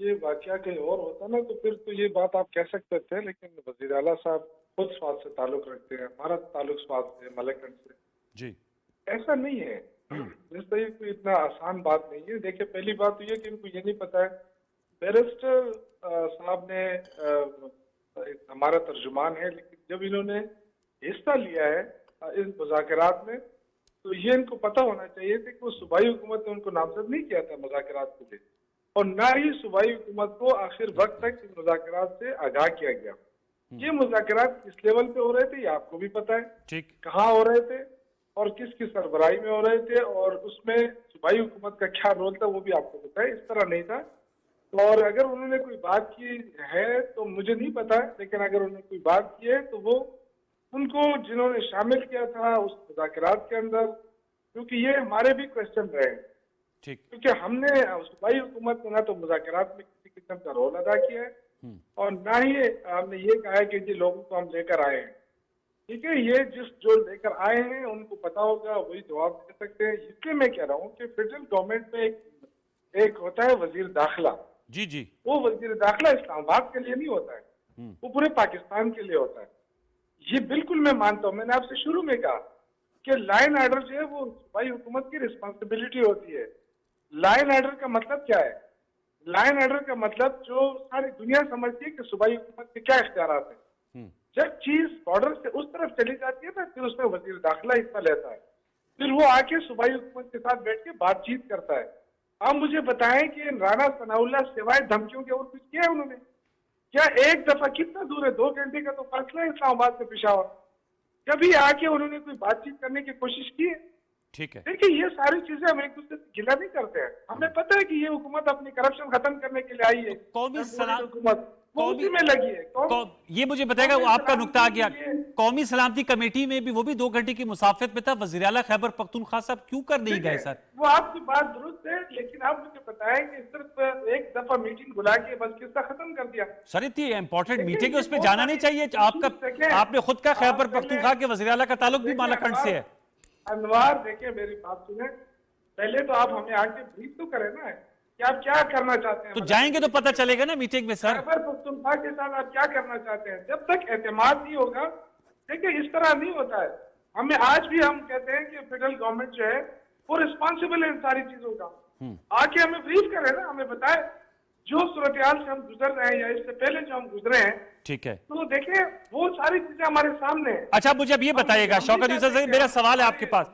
ये वाकया कहीं और होता ना तो फिर तो ये बात आप कह सकते थे, लेकिन वजीर आला साहब खुद स्वाद से ताल्लुक रखते हैं, हमारा ताल्लुक स्वाद से, मलेकगंज से जी, ऐसा नहीं है। जिस तरह कोई इतना आसान बात नहीं है। देखिए, पहली बात तो ये कि इनको ये नहीं पता है, बैरिस्टर साहब ने हमारा तर्जुमान है, लेकिन जब इन्होंने हिस्सा लिया है इस मुज़ाकरात में तो ये इनको पता होना चाहिए था कि वो सूबाई हुकूमत ने उनको नामजद नहीं किया था मुज़ाकरात के लिए, और ना ही सूबाई हुकूमत को आखिर वक्त तक इन मुज़ाकरात से आगाह किया गया। ये मुज़ाकरात किस लेवल पे हो रहे थे ये आपको भी पता है, ठीक कहाँ हो रहे थे और किसकी सरबराही में हो रहे थे, और उसमें सूबाई हुकूमत का क्या रोल था वो भी आपको पता है। इस तरह नहीं था اور اگر انہوں نے کوئی بات کی ہے تو مجھے نہیں پتا، لیکن اگر انہوں نے کوئی بات کی ہے تو وہ ان کو جنہوں نے شامل کیا تھا اس مذاکرات کے اندر، کیونکہ یہ ہمارے بھی کوشچن رہے ہیں، ٹھیک، کیونکہ ہم نے صوبائی حکومت نے نہ تو مذاکرات میں کسی قسم کا رول ادا کیا ہے اور نہ ہی ہم نے یہ کہا ہے کہ جی لوگوں کو ہم لے کر آئے ہیں. ٹھیک ہے، یہ جو لے کر آئے ہیں ان کو پتا ہوگا، وہی جواب دے سکتے ہیں. اس لیے میں کہہ رہا ہوں کہ فیڈرل گورنمنٹ میں ایک ہوتا ہے وزیر داخلہ. جی جی، وہ وزیر داخلہ اسلام آباد کے لیے نہیں ہوتا ہے، وہ پورے پاکستان کے لیے ہوتا ہے. یہ بالکل میں مانتا ہوں، میں نے آپ سے شروع میں کہا کہ لائن آرڈر جو ہے وہ صوبائی حکومت کی رسپانسبلٹی ہوتی ہے. لائن آرڈر کا مطلب کیا ہے؟ لائن آرڈر کا مطلب جو ساری دنیا سمجھتی ہے کہ صوبائی حکومت کے کیا اختیارات ہیں. جب چیز بارڈر سے اس طرف چلی جاتی ہے نا، پھر اس میں وزیر داخلہ حصہ لیتا ہے، پھر وہ آ کے صوبائی حکومت کے ساتھ بیٹھ کے بات چیت کرتا ہے. آپ مجھے بتائیں کہ رانا ثناء اللہ سوائے دھمکیوں کے اور کچھ کیا ہے انہوں نے؟ کیا ایک دفعہ کتنا دور ہے؟ 2 گھنٹے کا تو فاصلہ ہے اسلام آباد سے پشاور. کبھی آ کے انہوں نے کوئی بات چیت کرنے کی کوشش کی ہے؟ ٹھیک ہے. دیکھیے یہ ساری چیزیں ہم ایک دوسرے سے گلا نہیں کرتے ہیں. ہمیں پتہ ہے کہ یہ حکومت اپنی کرپشن ختم کرنے کے لیے آئی ہے. قومی سلام حکومت وہ اسی میں لگی ہے. یہ مجھے بتائے گا آپ کا نقطہ آ گیا. قومی سلامتی کمیٹی میں بھی وہ بھی 2 گھنٹے کی مسافت میں تھا. وزیر اعلیٰ خیبر پختونخوا صاحب کیوں کر نہیں گئے سر؟ وہ آپ کی بات درست ہے، لیکن آپ مجھے بتائیں کہ صرف ایک دفعہ میٹنگ بلا کے بس قصہ ختم کر دیا. سر اتنی امپورٹنٹ میٹنگ ہے، اس پہ جانا نہیں چاہیے. آپ نے خود کا خیبر پختونخوا کے وزیر اعلیٰ کا تعلق بھی مالاکنڈ سے ہے. انوار دیکھیں میری بات سنیں، پہلے تو آپ ہمیں آ کے بریف تو کریں نا کہ آپ کیا کرنا چاہتے ہیں. تو جائیں گے تو پتہ چلے گا نا میٹنگ میں سر. خیبر پختونخوا کے ساتھ آپ کیا کرنا چاہتے ہیں؟ جب تک اعتماد نہیں ہوگا، دیکھیں اس طرح نہیں ہوتا ہے. ہمیں آج بھی ہم کہتے ہیں کہ فیڈرل گورنمنٹ جو ہے وہ رسپانسبل ہے ان ساری چیزوں کا. آ کے ہمیں بریف کریں نا، ہمیں بتائیں جو صورتحال سے ہم گزر رہے ہیں یا اس سے پہلے جو ہم گزرے ہیں. ٹھیک ہے، تو دیکھیں وہ ساری چیزیں ہمارے سامنے ہیں. اچھا مجھے اب یہ بتائیے گا شوکت یوسف صاحب، میرا سوال ہے آپ کے پاس.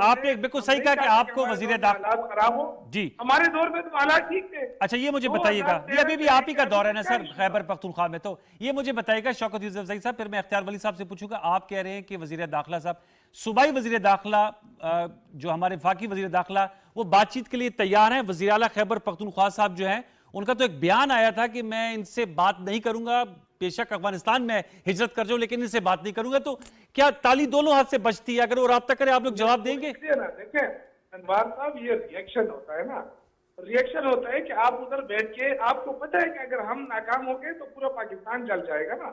آپ نے بالکل صحیح کہا کہ آپ کو وزیر داخلہ حالات خراب ہو. جی ہمارے دور میں تو حالات ٹھیک تھے. اچھا یہ مجھے بتائیے گا، یہ ابھی بھی آپ ہی کا دور ہے نا سر خیبر پختونخوا میں، تو یہ مجھے بتائیے گا شوکت یوسف زئی صاحب، پھر میں اختیار ولی صاحب سے پوچھوں گا. آپ کہہ رہے ہیں کہ وزیر داخلہ صاحب، صوبائی وزیر داخلہ جو ہمارے وفاقی وزیر داخلہ وہ بات چیت کے لیے تیار ہیں. وزیر اعلیٰ خیبر پختونخوا صاحب جو ہیں ان کا تو ایک بیان آیا تھا کہ میں ان سے بات نہیں کروں گا، بے شک افغانستان میں ہجرت کر جاؤں لیکن ان سے بات نہیں کروں گا. تو کیا تالی دونوں ہاتھ سے بچتی ہے؟ اگر وہ رابطہ کرے آپ لوگ جواب دیں گے؟ دیکھیں انوار صاحب، یہ ریئیکشن ہوتا ہے نا، ریئیکشن ہوتا ہے کہ آپ ادھر بیٹھ کے آپ کو پتہ ہے کہ اگر ہم ناکام ہو گئے تو پورا پاکستان جل جائے گا نا.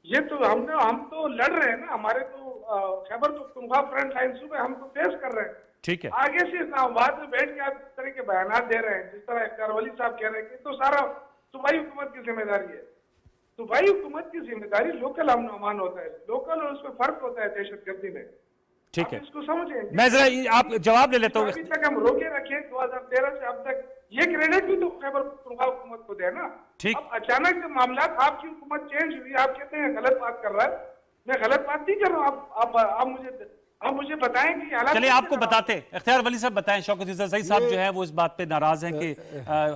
یہ تو ہم تو لڑ رہے ہیں نا، ہمارے تو خیبر پختونخوا فرنٹ لائن صوبے ہم تو فیس کر رہے ہیں. ٹھیک ہے، آگے سے اسلام آباد میں بیٹھ کے آپ اس طرح کے بیانات دے رہے ہیں جس طرح اختیار ولی صاحب کہہ رہے ہیں کہ تو سارا صوبائی حکومت کی ذمہ داری ہے. صوبائی حکومت کی ذمہ داری لوکل امن و امان ہوتا ہے، لوکل اور اس میں فرق ہوتا ہے دہشت گردی میں. ٹھیک ہے، اس کو سمجھیں. میں ذرا آپ جواب لے لیتا ہوں. ابھی تک ہم روکے رکھے 2013 سے اب تک، یہ کریڈٹ بھی تو خیبر پختونخوا حکومت کو دے نا. ٹھیک، اب اچانک سے معاملات، آپ کی حکومت چینج ہوئی، آپ کہتے ہیں غلط بات کر رہا ہے. میں غلط بات نہیں کر رہا ہوں. آپ مجھے بتائیں کہ حالات. چلے آپ کو بتاتے اختیار ولی صاحب بتائیں. شوکت یوسف زئی صاحب جو ہے وہ اس بات پہ ناراض ہیں کہ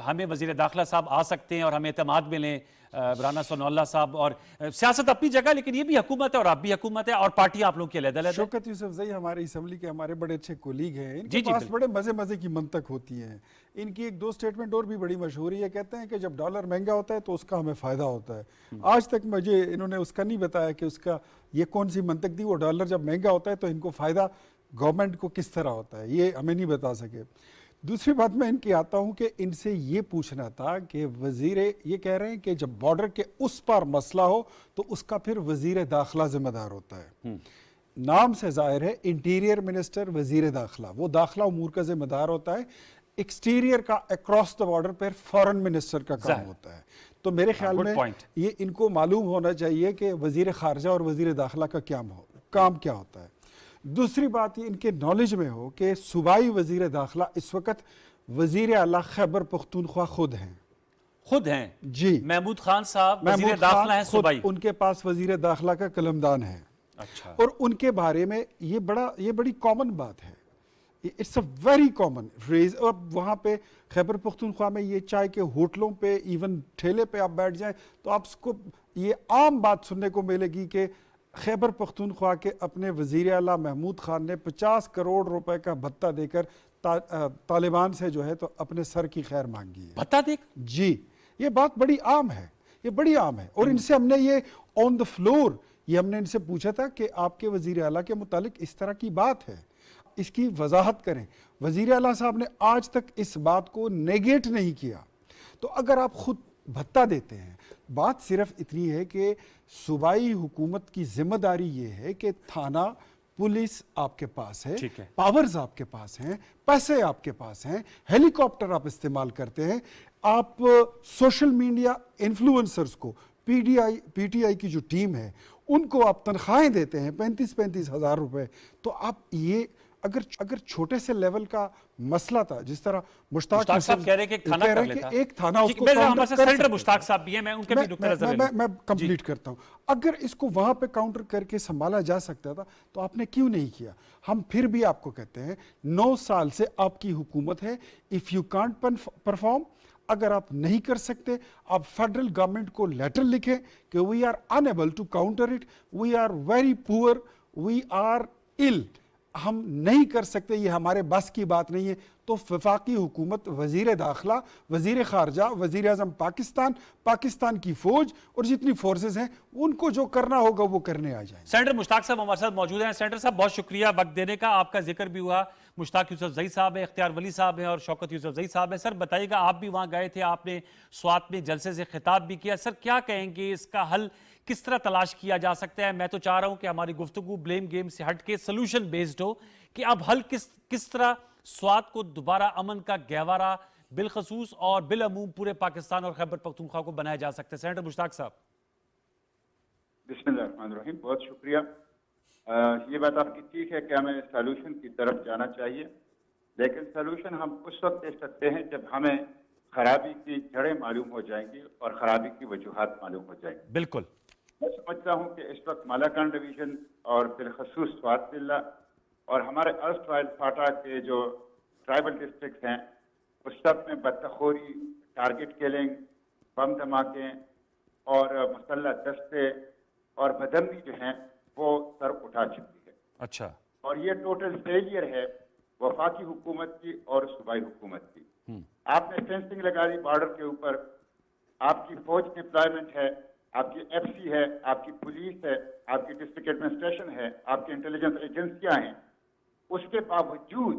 ہمیں وزیر داخلہ صاحب آ سکتے ہیں اور ہمیں اعتماد میں لیں. رانا ثناء اللہ صاحب، اور سیاست اپنی جگہ لیکن یہ بھی حکومت ہے اور آپ بھی حکومت ہے اور پارٹی آپ لوگ کی علیحدہ ہے. شوکت یوسف زئی ہمارے اسمبلی کے ہمارے بڑے اچھے کولیگ ہیں، ان جی کے جی پاس بڑے مزے کی منطق ہوتی ہے. ان کی 1-2 سٹیٹمنٹ اور بھی بڑی مشہور ہے. کہتے ہیں کہ جب ڈالر مہنگا ہوتا ہے تو اس کا ہمیں فائدہ ہوتا ہے. آج تک مجھے انہوں نے اس کا نہیں بتایا کہ اس کا یہ کون سی منطق دی. وہ ڈالر جب مہنگا ہوتا ہے تو ان کو فائدہ گورنمنٹ کو کس طرح ہوتا ہے، یہ ہمیں نہیں بتا سکے. دوسری بات میں ان کی آتا ہوں کہ ان سے یہ پوچھنا تھا کہ وزیر یہ کہہ رہے ہیں کہ جب بارڈر کے اس پار مسئلہ ہو تو اس کا پھر وزیر داخلہ ذمہ دار ہوتا ہے. نام سے ظاہر ہے انٹیریئر منسٹر وزیر داخلہ، وہ داخلہ امور کا ذمہ دار ہوتا ہے. ایکسٹیریئر کا across the border per foreign minister کا کام ہوتا ہے. تو میرے خیال میں یہ ان کو معلوم ہونا چاہیے کہ وزیر خارجہ اور وزیر داخلہ کا کام کیا ہوتا ہے. دوسری بات یہ ان کے نالج میں ہو کہ صوبائی وزیر داخلہ اس وقت وزیر اعلیٰ خیبر پختونخوا خود ہیں جی. محمود خان صاحب وزیر داخلہ ہیں صوبائی، ان کے پاس وزیر داخلہ کا قلمدان ہے. اچھا، اور ان کے بارے میں یہ بڑی کامن بات ہے. It's a very common phrase. اور وہاں پہ خیبر پختونخوا میں یہ چائے کے ہوٹلوں پہ، ایون ٹھیلے پہ آپ بیٹھ جائیں تو آپ کو یہ عام بات سننے کو ملے گی کہ خیبر پختونخوا کے اپنے وزیر اعلیٰ محمود خان نے 50 کروڑ روپے کا بھتہ دے کر तालिबान से जो है तो अपने सर की खैर मांगी है। बता देख जी, ये बात बड़ी आम है, ये बड़ी आम है। और इनसे हमने ये ऑन द फ्लोर ये हमने इनसे पूछा था कि आपके वज़ीर आला के मुतालिक इस तरह की बात है, इसकी वजाहत करें। वज़ीर आला साहब ने आज तक इस बात को नेगेट नहीं किया। तो अगर आप खुद भत्ता देते हैं, बात सिर्फ इतनी है कि सूबाई हुकूमत की जिम्मेदारी ये है कि थाना पुलिस आपके पास है, ठीक है। पावर्स आपके पास हैं, पैसे आपके पास हैं, हेलीकॉप्टर आप इस्तेमाल करते हैं, आप सोशल मीडिया इन्फ्लुएंसर्स को पीटीआई की जो टीम है उनको आप तनख्वाहें देते हैं 35-35 हज़ार रुपए। तो आप ये अगर छोटे से लेवल का मसला था, जिस तरह मुश्ताक साहब कह रहे हैं कि एक थाना कर लेता। एक थाना उसको मेरे काउंटर हमारे साथ कर सेनेटर सकता मुश्ताक है। साहब भी हैं, मैं उनके भी नुक्ता नज़र ले लूं। मैं कंप्लीट करता हूं। अगर इसको वहां पे काउंटर करके संभाला जा सकता था तो आपने क्यों नहीं किया? हम फिर भी आपको कहते हैं 9 साल से आपकी हुकूमत है। इफ यू कांट परफॉर्म, अगर आप नहीं कर सकते, आप फेडरल गवर्नमेंट को लेटर लिखें कि we are unable to counter it, we are very poor, we are ill, हम नहीं कर सकते, ये हमारे बस की बात नहीं है। तो वफाकी हुकूमत, वज़ीर दाखिला, वज़ीर ख़ारजा, वज़ीर आज़म पाकिस्तान, पाकिस्तान की फ़ौज और जितनी फोर्सेस हैं उनको जो करना होगा वो करने आ जाए। सेनेटर मुश्ताक साहब हमारे साथ मौजूद हैं। सेनेटर साहब बहुत शुक्रिया वक्त देने का। आपका जिक्र भी हुआ, मुश्ताक यूसुफजई साहब है, इख्तियार वली साहब हैं और शौकत यूसुफजई साहब हैं। सर बताइएगा, आप भी वहाँ गए थे, आपने स्वात में जलसे से खिताब भी किया। सर क्या कहेंगे, इसका हल किस तरह तलाश किया जा सकता है? मैं तो चाह रहा हूँ कि हमारी गुफ्तगू ब्लेम गेम से हट के सोल्यूशन बेस्ड हो कि अब हल किस तरह स्वात को दोबारा अमन का गहवारा बिलखसूस और बिलअमूम पूरे पाकिस्तान और खैबर पख्तूनख्वा को बनाया जा सकता है। सेनेटर मुश्ताक साहब। बिस्मिल्लाहिर्रहमानिर्रहीम, बहुत शुक्रिया। ये बात आपकी ठीक है कि हमें सॉल्यूशन की तरफ जाना चाहिए, लेकिन सॉल्यूशन हम उस वक्त दे सकते हैं जब हमें खराबी की जड़ें मालूम हो जाएंगी और खराबी की वजूहात मालूम हो जाएंगी। बिल्कुल, मैं समझता हूँ कि इस वक्त मालाकान डिवीजन और बिलखसूस स्वात जिला और हमारे अर्स्टवाइल फाटा के जो ट्राइबल डिस्ट्रिक्ट हैं उस सब में बदतखोरी, टारगेट किलिंग, बम धमाके और मसल्ला दस्ते और बदमनी जो हैं वो सर उठा चुकी है। अच्छा, और ये टोटल फेलियर है वफाकी हुकूमत की और सूबाई हुकूमत की। आपने फेंसिंग लगा दी बॉर्डर के ऊपर, आपकी फौज डिप्लॉयमेंट है, आपकी एफसी है, आपकी पुलिस है, आपकी डिस्ट्रिक्ट एडमिनिस्ट्रेशन है, आपकी इंटेलिजेंस एजेंसियां हैं। उसके बावजूद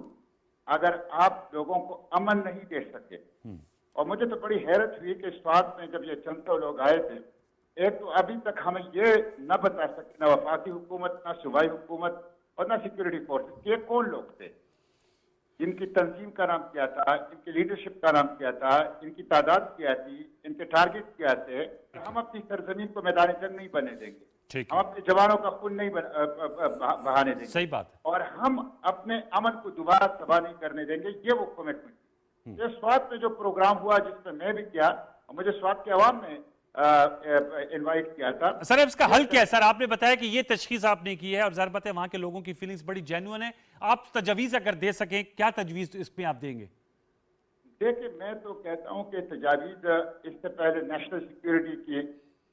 अगर आप लोगों को अमन नहीं दे सके, और मुझे तो बड़ी हैरत हुई कि स्वात में जब ये 400 लोग आए थे, एक तो अभी तक हमें ये न बता सके, न वफाकी हुकूमत, न सूबाई हुकूमत और न सिक्योरिटी फोर्सेस, ये कौन लोग थे, इनकी तंजीम का नाम क्या था, इनकी लीडरशिप का नाम क्या था, इनकी तादाद क्या थी, इनके टारगेट क्या थे। हम अपनी सरजमीन को मैदान जंग नहीं बने देंगे, ठीक हम है, अपने जवानों का खून नहीं बहाने देंगे, सही बात है। और हम अपने अमन को दोबारा तबाह नहीं करने देंगे। ये वो कमिटमेंट। ये स्वात में जो प्रोग्राम हुआ जिसमें मैं भी किया, और मुझे स्वात के अवाम ने इनवाइट किया था। सर अब इसका हल क्या है? सर आपने बताया कि ये तशखीस आपने की है और ज़ाहिर बात है वहाँ के लोगों की फीलिंग्स बड़ी जेन्युइन है। आप तजवीज़ अगर दे सकें, क्या तजवीज़ इसमें आप देंगे? देखिए, मैं तो कहता हूँ कि तजावीज़, इससे पहले नेशनल सिक्योरिटी की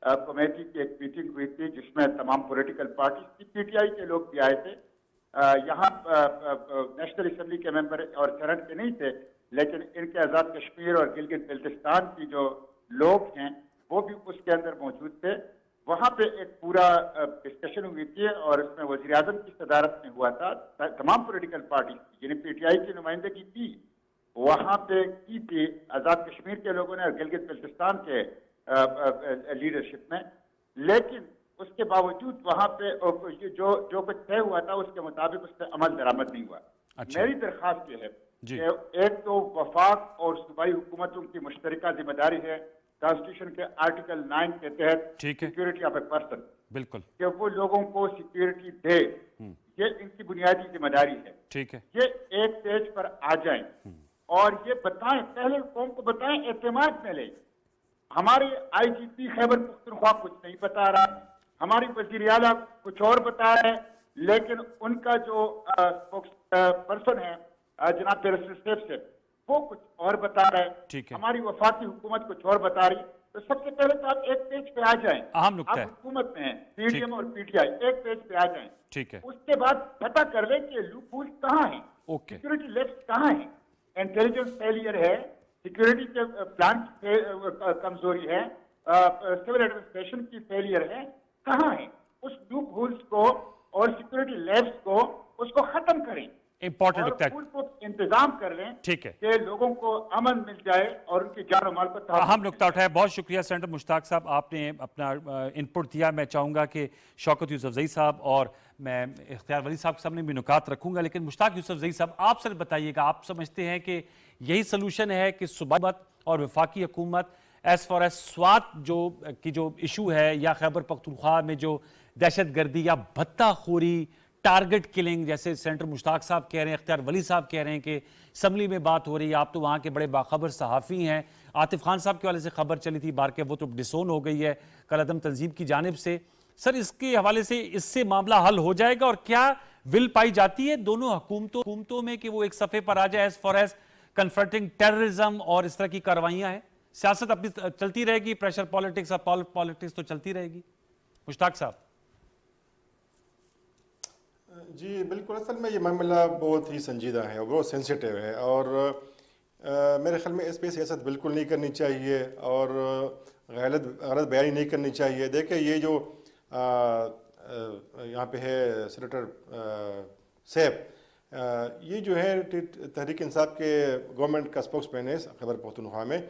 कमेटी की एक मीटिंग हुई थी जिसमें तमाम पॉलिटिकल पार्टी, पीटीआई के लोग भी आए थे। यहाँ नेशनल असम्बली के मेंबर और सेनेट के नहीं थे, लेकिन इनके आज़ाद कश्मीर और गिलगित बल्तिस्तान की जो लोग हैं वो भी उसके अंदर मौजूद थे। वहाँ पे एक पूरा डिस्कशन हुई थी और इसमें वज़ीर आज़म की सदारत में हुआ था। तमाम पॉलिटिकल पार्टी जिन्हें पीटीआई की नुमाइंदगी की वहाँ पे की थी आज़ाद कश्मीर के लोगों ने और गिलगित बल्तिस्तान के लीडरशिप में। लेकिन उसके बावजूद वहाँ पे जो कुछ तय हुआ था उसके मुताबिक उस पर अमल दरामद नहीं हुआ। अच्छा। मेरी दरख्वास्त ये है जी। कि एक तो वफाक और सूबाई हुकूमतों की मुश्तरका जिम्मेदारी है, कॉन्स्टिट्यूशन के आर्टिकल 9 के तहत ठीक है। सिक्योरिटी ऑफ ए पर्सन, बिल्कुल, कि वो लोगों को सिक्योरिटी दे, ये इनकी बुनियादी जिम्मेदारी है। ठीक है, ये एक पेज पर आ जाएं और ये बताएं, पहले कौम को बताएं, एतमाद में ले। हमारे आईजीपी खैबर पख्तूनख्वा कुछ नहीं बता रहा, हमारी वज़ीर आला कुछ और बता रहे हैं, लेकिन उनका जो पर्सन है जनाब से वो कुछ और बता रहा है, ठीक है। हमारी वफाकी हुकूमत कुछ और बता रही। तो सबसे पहले तो आप एक पेज पे आ जाएं, अहम नुक्ता आप है। हुकूमत में हैं, पीडीएम और पीटीआई, एक पेज पे आ जाएं। ठीक है, उसके बाद पता कर लें कि लूपहोल कहाँ है। ओके। सिक्योरिटी लेफ्ट कहाँ है? इंटेलिजेंस फेलियर है, सिक्योरिटी के प्लान की कमजोरी है, सिविल एडमिनिस्ट्रेशन की फेलियर है, कहाँ है? उस लूप होल्स को और सिक्योरिटी लैब्स को उसको खत्म करें इंपॉर्टेंट और नुकता है। पूर्व इंतजाम कर लें ठीक है, कि लोगों को अमन मिल जाए और उनकी जान और माल को तहफ़्फ़ुज़ अहम नुकता उठाया। बहुत शुक्रिया सेनेटर मुश्ताक साहब, आपने अपना इनपुट दिया। मैं चाहूँगा कि शौकत यूसुफजई साहब और मैं इख्तियार वली साहब के सामने भी नुकात रखूँगा, लेकिन मुश्ताक यूसुफजई साहब आप सर बताइएगा, आप समझते हैं कि यही सलूशन है कि सूबाई हुकूमत और वफाकी हुकूमत एज फॉर एज स्वात जो इशू है या खैबर पख्तूनख्वा में जो दहशत गर्दी या भत्ताखोरी, टारगेट किलिंग, जैसे सेनेटर मुश्ताक साहब कह रहे हैं, इख्तियार वली साहब कह रहे हैं कि असम्बली में बात हो रही है, आप तो वहाँ के बड़े बाखबर सहाफ़ी हैं, आतिफ खान साहब के वाले से खबर चली थी बार के, वो तो डिसोन हो गई है कलअदम तंजीम की जानिब से। सर इसके हवाले से इससे मामला हल हो जाएगा और क्या विल पाई जाती है दोनों हुकूमतों में कि वो एक सफ़े पर आ जाए as far as confronting terrorism और इस तरह की कार्रवाइयाँ हैं? सियासत अपनी चलती रहेगी, प्रेशर पॉलिटिक्स और पॉलिटिक्स तो चलती रहेगी। मुश्ताक साहब। जी बिल्कुल, असल में ये मामला बहुत ही संजीदा है और बहुत सेंसिटिव है और मेरे ख्याल में इस पर सियासत बिल्कुल नहीं करनी चाहिए और गलत बयानी नहीं करनी चाहिए। देखिए ये जो यहाँ पे है सेनेटर सैफ, ये जो है तहरीक इंसाफ के गवर्नमेंट का स्पोक्समैन है खैबर पख्तूनख्वा में,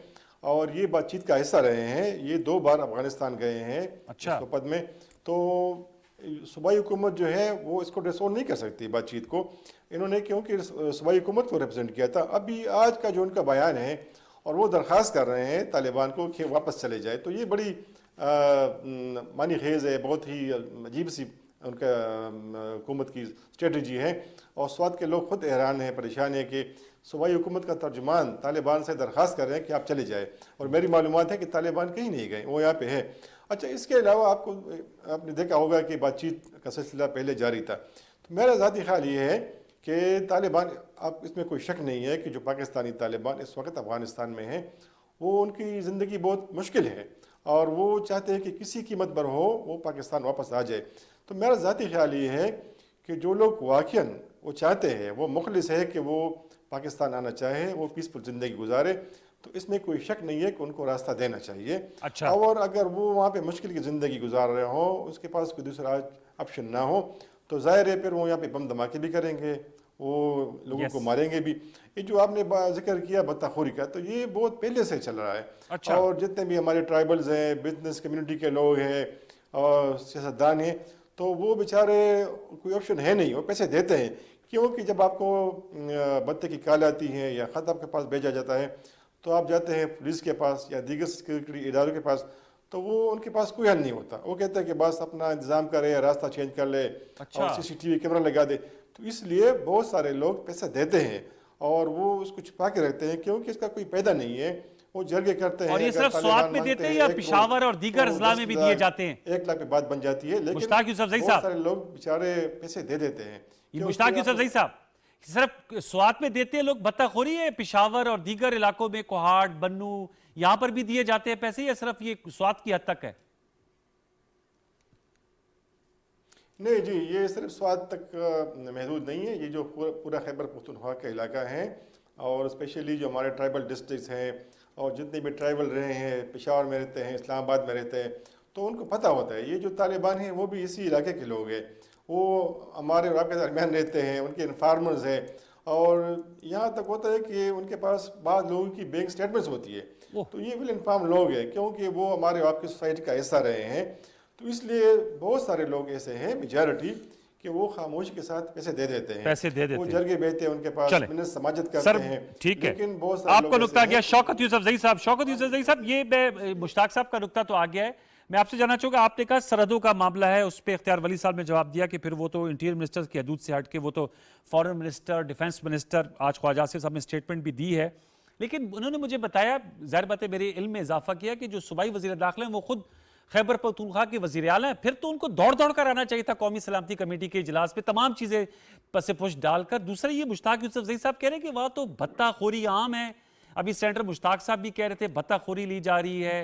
और ये बातचीत का हिस्सा रहे हैं। ये 2 बार अफगानिस्तान गए हैं अच्छा। इस पद में, तो सूबाई हुकूमत जो है वो इसको डिसोन नहीं कर सकती बातचीत को इन्होंने, क्योंकि सूबाई हुकूमत को रिप्रेजेंट किया था। अभी आज का जो उनका बयान है और वो दरख्वास्त कर रहे हैं तालिबान को कि वापस चले जाए, तो ये बड़ी मानी खेज़ है, बहुत ही अजीब सी उनका हुकूमत की स्ट्रेटजी है। और स्वात के लोग खुद हैरान हैं, परेशान हैं कि सूबाई हुकूमत का तर्जुमान तालिबान से दरख्वास्त कर रहे हैं कि आप चले जाए, और मेरी मालूमात है कि तालिबान कहीं नहीं गए, वो यहाँ पे है। अच्छा, इसके अलावा आपने देखा होगा कि बातचीत का सिलसिला पहले जारी था, तो मेरा ज़ाती ख्याल ये है कि तालिबान, आप इसमें कोई शक नहीं है कि जो पाकिस्तानी तालिबान इस वक्त अफ़गानिस्तान में हैं, वो उनकी ज़िंदगी बहुत मुश्किल है और वो चाहते हैं कि किसी कीमत पर हो वो पाकिस्तान वापस आ जाए। तो मेरा ज़ाती ख्याल ये है कि जो लोग वाक़ईन वो चाहते हैं, वो मुखलिस है कि वो पाकिस्तान आना चाहे, वो पीसफुल ज़िंदगी गुजारे, तो इसमें कोई शक नहीं है कि उनको रास्ता देना चाहिए। अच्छा। और अगर वो वहाँ पे मुश्किल की ज़िंदगी गुजार रहे हों, उसके पास कोई दूसरा ऑप्शन ना हो, तो ज़ाहिर है फिर वो यहाँ पे बम धमाके भी करेंगे, वो लोगों को मारेंगे भी। ये जो आपने जिक्र किया भत्ताखोरी का, तो ये बहुत पहले से चल रहा है। अच्छा। और जितने भी हमारे ट्राइबल्स हैं, बिजनेस कम्युनिटी के लोग हैं और सियासतदान हैं, तो वो बेचारे कोई ऑप्शन है नहीं, वो पैसे देते हैं, क्योंकि जब आपको भत्ते की कॉल आती है या ख़त आपके पास भेजा जाता है, तो आप जाते हैं पुलिस के पास या दीगर सिक्योरिटी इदारों के पास, तो वो उनके पास कोई हल नहीं होता। वो कहते हैं कि बस अपना इंतज़ाम करे, रास्ता चेंज कर ले, अच्छा। और CCTV कैमरा लगा दे। तो इसलिए बहुत सारे लोग पैसे देते हैं और वो उसको छुपा के रखते हैं, क्योंकि इसका कोई पैदा नहीं है, वो जरगे करते हैं। और ये सिर्फ स्वात में देते हैं या पिशावर और दीगर अजला में भी दिए जाते हैं? 1 लाख पे बात बन जाती है, लेकिन मुश्ताक यूसुफजई बहुत साहब, सारे लोग बेचारे पैसे दे देते हैं। ये मुश्ताक यूसुफजई साहब, सिर्फ स्वात में देते हैं लोग भत्ताखोरी है, पिशावर और दीगर इलाकों में कोहाट, बन्नू, यहां पर भी दिए जाते हैं पैसे, या सिर्फ ये स्वात की हद तक है? नहीं जी, ये सिर्फ स्वाद तक महदूद नहीं है, ये जो पूरा खैबर पख्तूनख्वा का इलाका है, और स्पेशली जो हमारे ट्राइबल डिस्ट्रिक्ट्स हैं और जितने भी ट्राइबल रहे हैं, पेशावर में रहते हैं, इस्लामाबाद में रहते हैं, तो उनको पता होता है ये जो तालिबान हैं वो भी इसी इलाके के लोग हैं, वो हमारे और आपके दरमियान रहते हैं, उनके इन्फार्मर्स हैं। और यहाँ तक होता है कि उनके पास बाद लोगों की बैंक स्टेटमेंट्स होती है, तो ये वेल इन्फॉर्म लोग हैं, क्योंकि वो हमारे और आपकी सोसाइटी का हिस्सा रहे हैं। तो इसलिए बहुत सारे लोग ऐसे हैं, मेजॉरिटी, कि वो खामोशी के साथ पैसे दे देते हैं, पैसे दे देते वो हैं, जरगे बेचते हैं, उनके पास मिन्नत समाजत करते हैं। ठीक है, लेकिन बहुत सारे आपको लोग नुकता आ ऐसे गया। हैं। शौकत यूसुफजई साहब, शौकत यूसुफजई साहब, ये मुश्ताक साहब का नुकता तो आ गया है। मैं आपसे जानना चाहूँगा, आपने कहा सरहदों का मामला है, उस पर इख्तियार वली साहब ने जवाब दिया कि फिर वो तो इंटीरियर मिनिस्टर की हदूद से हट के वो तो फॉरेन मिनिस्टर, डिफेंस मिनिस्टर, आज ख्वाजा आसिफ साहब ने स्टेटमेंट भी दी है, लेकिन उन्होंने मुझे बताया, ज़ाहिर बात है मेरे इल्म में इजाफा किया, कि जो सूबाई वज़ीर दाखिला हैं वो खुद खैबर पख्तूनख्वा के वज़ीर आला हैं, फिर तो उनको दौड़ दौड़ कर आना चाहिए था कौमी सलामती कमेटी के इजलास पे, तमाम चीज़ें पसे पुश डालकर। दूसरा ये मुश्ताक यूसुफजई साहब कह रहे हैं कि वहाँ तो भत्ताखोरी आम है, अभी सेनेटर मुश्ताक साहब भी कह रहे थे भत्ताखोरी ली जा रही है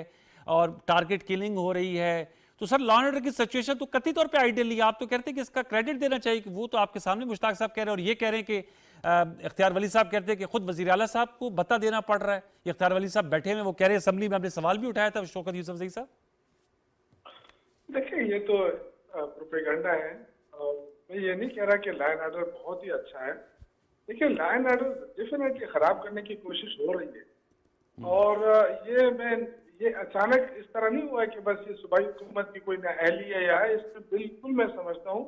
और टारगेट किलिंग हो रही है। तो सर लॉ एंड ऑर्डर की सिचुएशन तो कतई तौर पे आइडियल नहीं है, आप तो कहते हैं कि इसका क्रेडिट देना चाहिए, कि वो तो आपके सामने मुश्ताक साहब कह रहे हैं, और ये कह रहे हैं कि اختیار ولی صاحب کہتے ہیں کہ خود وزیر اعلیٰ صاحب کو بتا دینا پڑ رہا ہے. یہ اختیار ولی صاحب بیٹھے ہوئے وہ کہہ رہے ہیں اسمبلی میں، ہم نے سوال بھی اٹھایا تھا شوکت یوسفزئی صاحب. دیکھیں یہ تو پروپیگنڈا ہے، اور میں یہ نہیں کہہ رہا کہ لا اینڈ آرڈر بہت ہی اچھا ہے. دیکھیں لا اینڈ آرڈر ڈیفینیٹلی خراب کرنے کی کوشش ہو رہی ہے، اور یہ اچانک اس طرح نہیں ہوا ہے کہ بس یہ صوبائی حکومت کی کوئی نااہلی ہے یا ہے. اس میں بالکل میں سمجھتا ہوں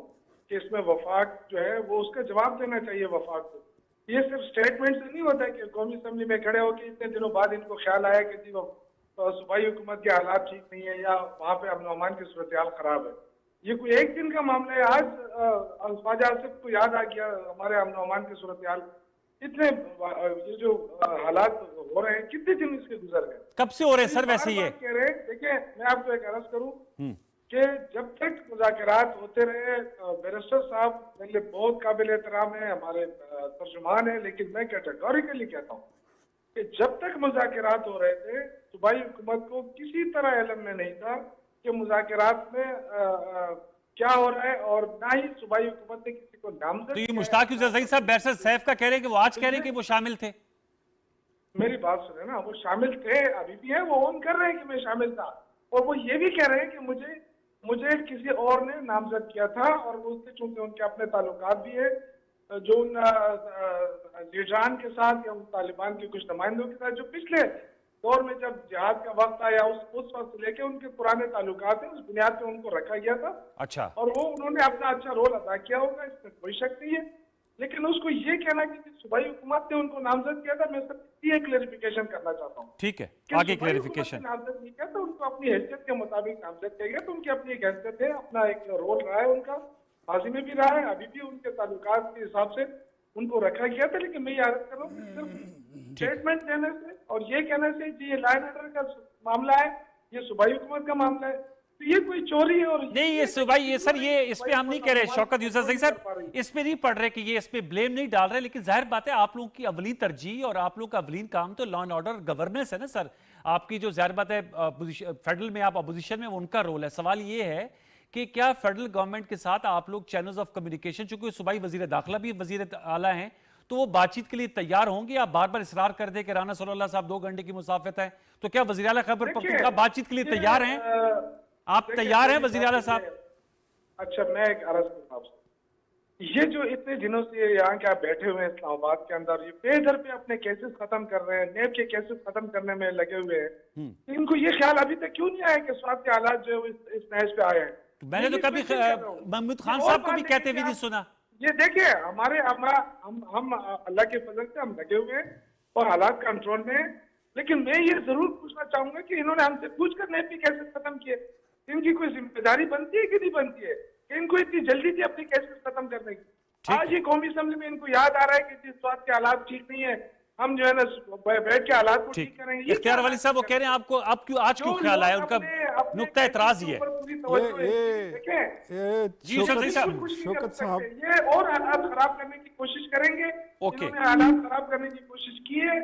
کہ اس میں وفاق جو ہے وہ اس کا جواب دینا چاہیے وفاق کو. یہ صرف اسٹیٹمنٹ سے نہیں ہوتا ہے کہ قومی اسمبلی میں کھڑے ہو کے اتنے دنوں بعد ان کو خیال آیا کہ جی صوبائی حکومت کے حالات ٹھیک نہیں ہے یا وہاں پہ امن و امان کی صورتحال خراب ہے. یہ کوئی ایک دن کا معاملہ ہے. آج خواجہ آصف کو یاد آ گیا ہمارے امن و امان کی صورتحال. اتنے یہ جو حالات ہو رہے ہیں کتنے دن اس کے گزر گئے. کب سے ہو رہے ہیں سر ویسے یہ؟ کہہ رہے ہیں دیکھیں میں آپ کو ایک عرض کروں کہ جب تک مذاکرات ہوتے رہے، بیرسٹر صاحب میرے لیے بہت قابل احترام ہیں، ہمارے ترجمان ہیں، لیکن میں کیٹیگوریکلی کہتا ہوں کہ جب تک مذاکرات ہو رہے تھے صوبائی حکومت کو کسی طرح علم میں نہیں تھا کہ مذاکرات میں کیا ہو رہا ہے، اور نہ ہی صوبائی حکومت نے کسی کو نامزد. تو یہ مشتاق یوسفزئی صاحب بیرسٹر سیف کا کہہ رہے ہیں کہ وہ آج کہہ رہے ہیں کہ وہ شامل تھے. میری بات سنیں نا، وہ شامل تھے، ابھی بھی ہیں، وہ اون کر رہے ہیں کہ میں شامل تھا، اور وہ یہ بھی کہہ رہے ہیں کہ مجھے کسی اور نے نامزد کیا تھا، اور اس سے چونکہ ان کے اپنے تعلقات بھی ہیں جو ان لیڈران کے ساتھ یا ان طالبان کے کچھ نمائندوں کے ساتھ جو پچھلے دور میں جب جہاد کا وقت آیا اس وقت سے لے کے ان کے پرانے تعلقات ہیں، اس بنیاد پہ ان کو رکھا گیا تھا. اچھا. اور وہ انہوں نے اپنا اچھا رول ادا کیا ہوگا، اس میں کوئی شک نہیں ہے. لیکن اس کو یہ کہنا کہ صوبائی حکومت نے ان کو نامزد کیا تھا، میں سب یہ کلیریفیکیشن کرنا چاہتا ہوں. ٹھیک ہے، کہ آگے صوبائی کلیریفیکیشن. حکومت نے نامزد نہیں کیا تو ان کو اپنی حیثیت کے مطابق نامزد کیا گیا، تو ان کی اپنی ایک حیثیت ہے، اپنا ایک رول رہا ہے ان کا، ماضی میں بھی رہا ہے، ابھی بھی ان کے تعلقات کے حساب سے ان کو رکھا گیا تھا. لیکن میں یہ عرض کر رہا ہوں کہ صرف اسٹیٹمنٹ دینے سے اور یہ کہنے سے جی یہ لا اینڈ آرڈر کا معاملہ ہے، یہ صوبائی حکومت کا معاملہ ہے، تو یہ کوئی چوری ہے. اور نہیں یہ صوبائی یہ سر یہ اس پہ ہم نہیں کہہ رہے شوکت یوسفزئی صاحب، اس پہ نہیں پڑھ رہے کہ یہ اس پہ بلیم نہیں ڈال رہے، لیکن ظاہر بات ہے آپ لوگوں کی اولین ترجیح اور آپ لوگوں کا اولین کام تو لا اینڈ آرڈر گورننس ہے نا سر. آپ کی جو ظاہر بات ہے فیڈرل میں آپ اپوزیشن میں، وہ ان کا رول ہے. سوال یہ ہے کہ کیا فیڈرل گورنمنٹ کے ساتھ آپ لوگ چینلز آف کمیونیکیشن، چونکہ صوبائی وزیر داخلہ بھی وزیر اعلیٰ ہیں، تو وہ بات چیت کے لیے تیار ہوں گے؟ آپ بار بار اصرار کر دیں کہ رانا صلی اللہ صاحب 2 گھنٹے کی مسافت ہے، تو کیا وزیر اعلیٰ خیبر پختونخوا بات چیت کے لیے تیار ہیں؟ آپ تیار ہیں وزیر اعلیٰ صاحب؟ اچھا میں ایک عرض کروں آپ سے، یہ جو اتنے دنوں سے یہاں کے آپ بیٹھے ہوئے ہیں اسلام آباد کے اندر، یہ بے در پہ اپنے کیسز ختم کر رہے ہیں، نیب کے کیسز ختم کرنے میں لگے ہوئے ہیں، ان کو یہ خیال ابھی تک کیوں نہیں آیا کہ سواد کے حالات جو ہے اس نہج پہ آئے ہیں؟ میں نے تو کبھی محمود خان صاحب کو بھی کہتے ہوئے نہیں سنا. یہ دیکھیں ہم اللہ کے فضل سے ہم لگے ہوئے ہیں اور حالات کنٹرول میں ہیں. لیکن میں یہ ضرور پوچھنا چاہوں گا کہ انہوں نے ہم سے پوچھ کر نیب کے کیسز ختم کیے؟ ان کی کوئی ذمہ داری بنتی ہے کہ نہیں بنتی ہے کہ ان کو اتنی جلدی تھی اپنی کیسز ختم کرنے کی؟ آج یہ قومی اسمبلی میں ان کو یاد آ رہا ہے کہ جس بات کے حالات ٹھیک نہیں ہے، ہم جو ہے نا بیٹھ کے حالات کو ٹھیک کریں گے. اختیار ولی صاحب وہ کہہ رہے ہیں آپ کو اب کیوں آج کیوں خیال آیا؟ ان کا نقطہ اعتراض یہ شوکت صاحب یہ اور حالات خراب کرنے کی کوشش کریں گے. انہوں نے حالات خراب کرنے کی کوشش کی ہے.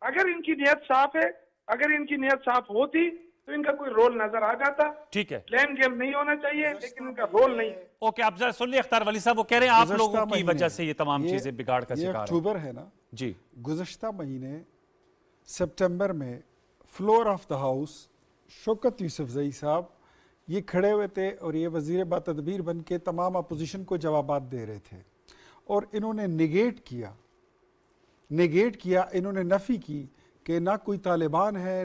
اگر ان کی نیت صاف ہے، اگر ان کی نیت صاف ہوتی تو ان کا کوئی رول نظر آ جاتا. ٹھیک ہے، پلین گیم نہیں ہونا چاہیے، لیکن ان کا رول نہیں ہے. اوکے آپ ذرا سن لیں اختیار ولی صاحب، وہ کہہ رہے ہیں آپ لوگوں کی وجہ سے یہ تمام چیزیں بگاڑ کا یہ شکار ہیں. اکتوبر ہے نا جی، گزشتہ مہینے سپٹمبر میں فلور آف دا ہاؤس شوکت یوسفزئی صاحب یہ کھڑے ہوئے تھے اور یہ وزیر با تدبیر بن کے تمام اپوزیشن کو جوابات دے رہے تھے، اور انہوں نے نگیٹ کیا انہوں نے نفی کی کہ نہ کوئی طالبان ہے،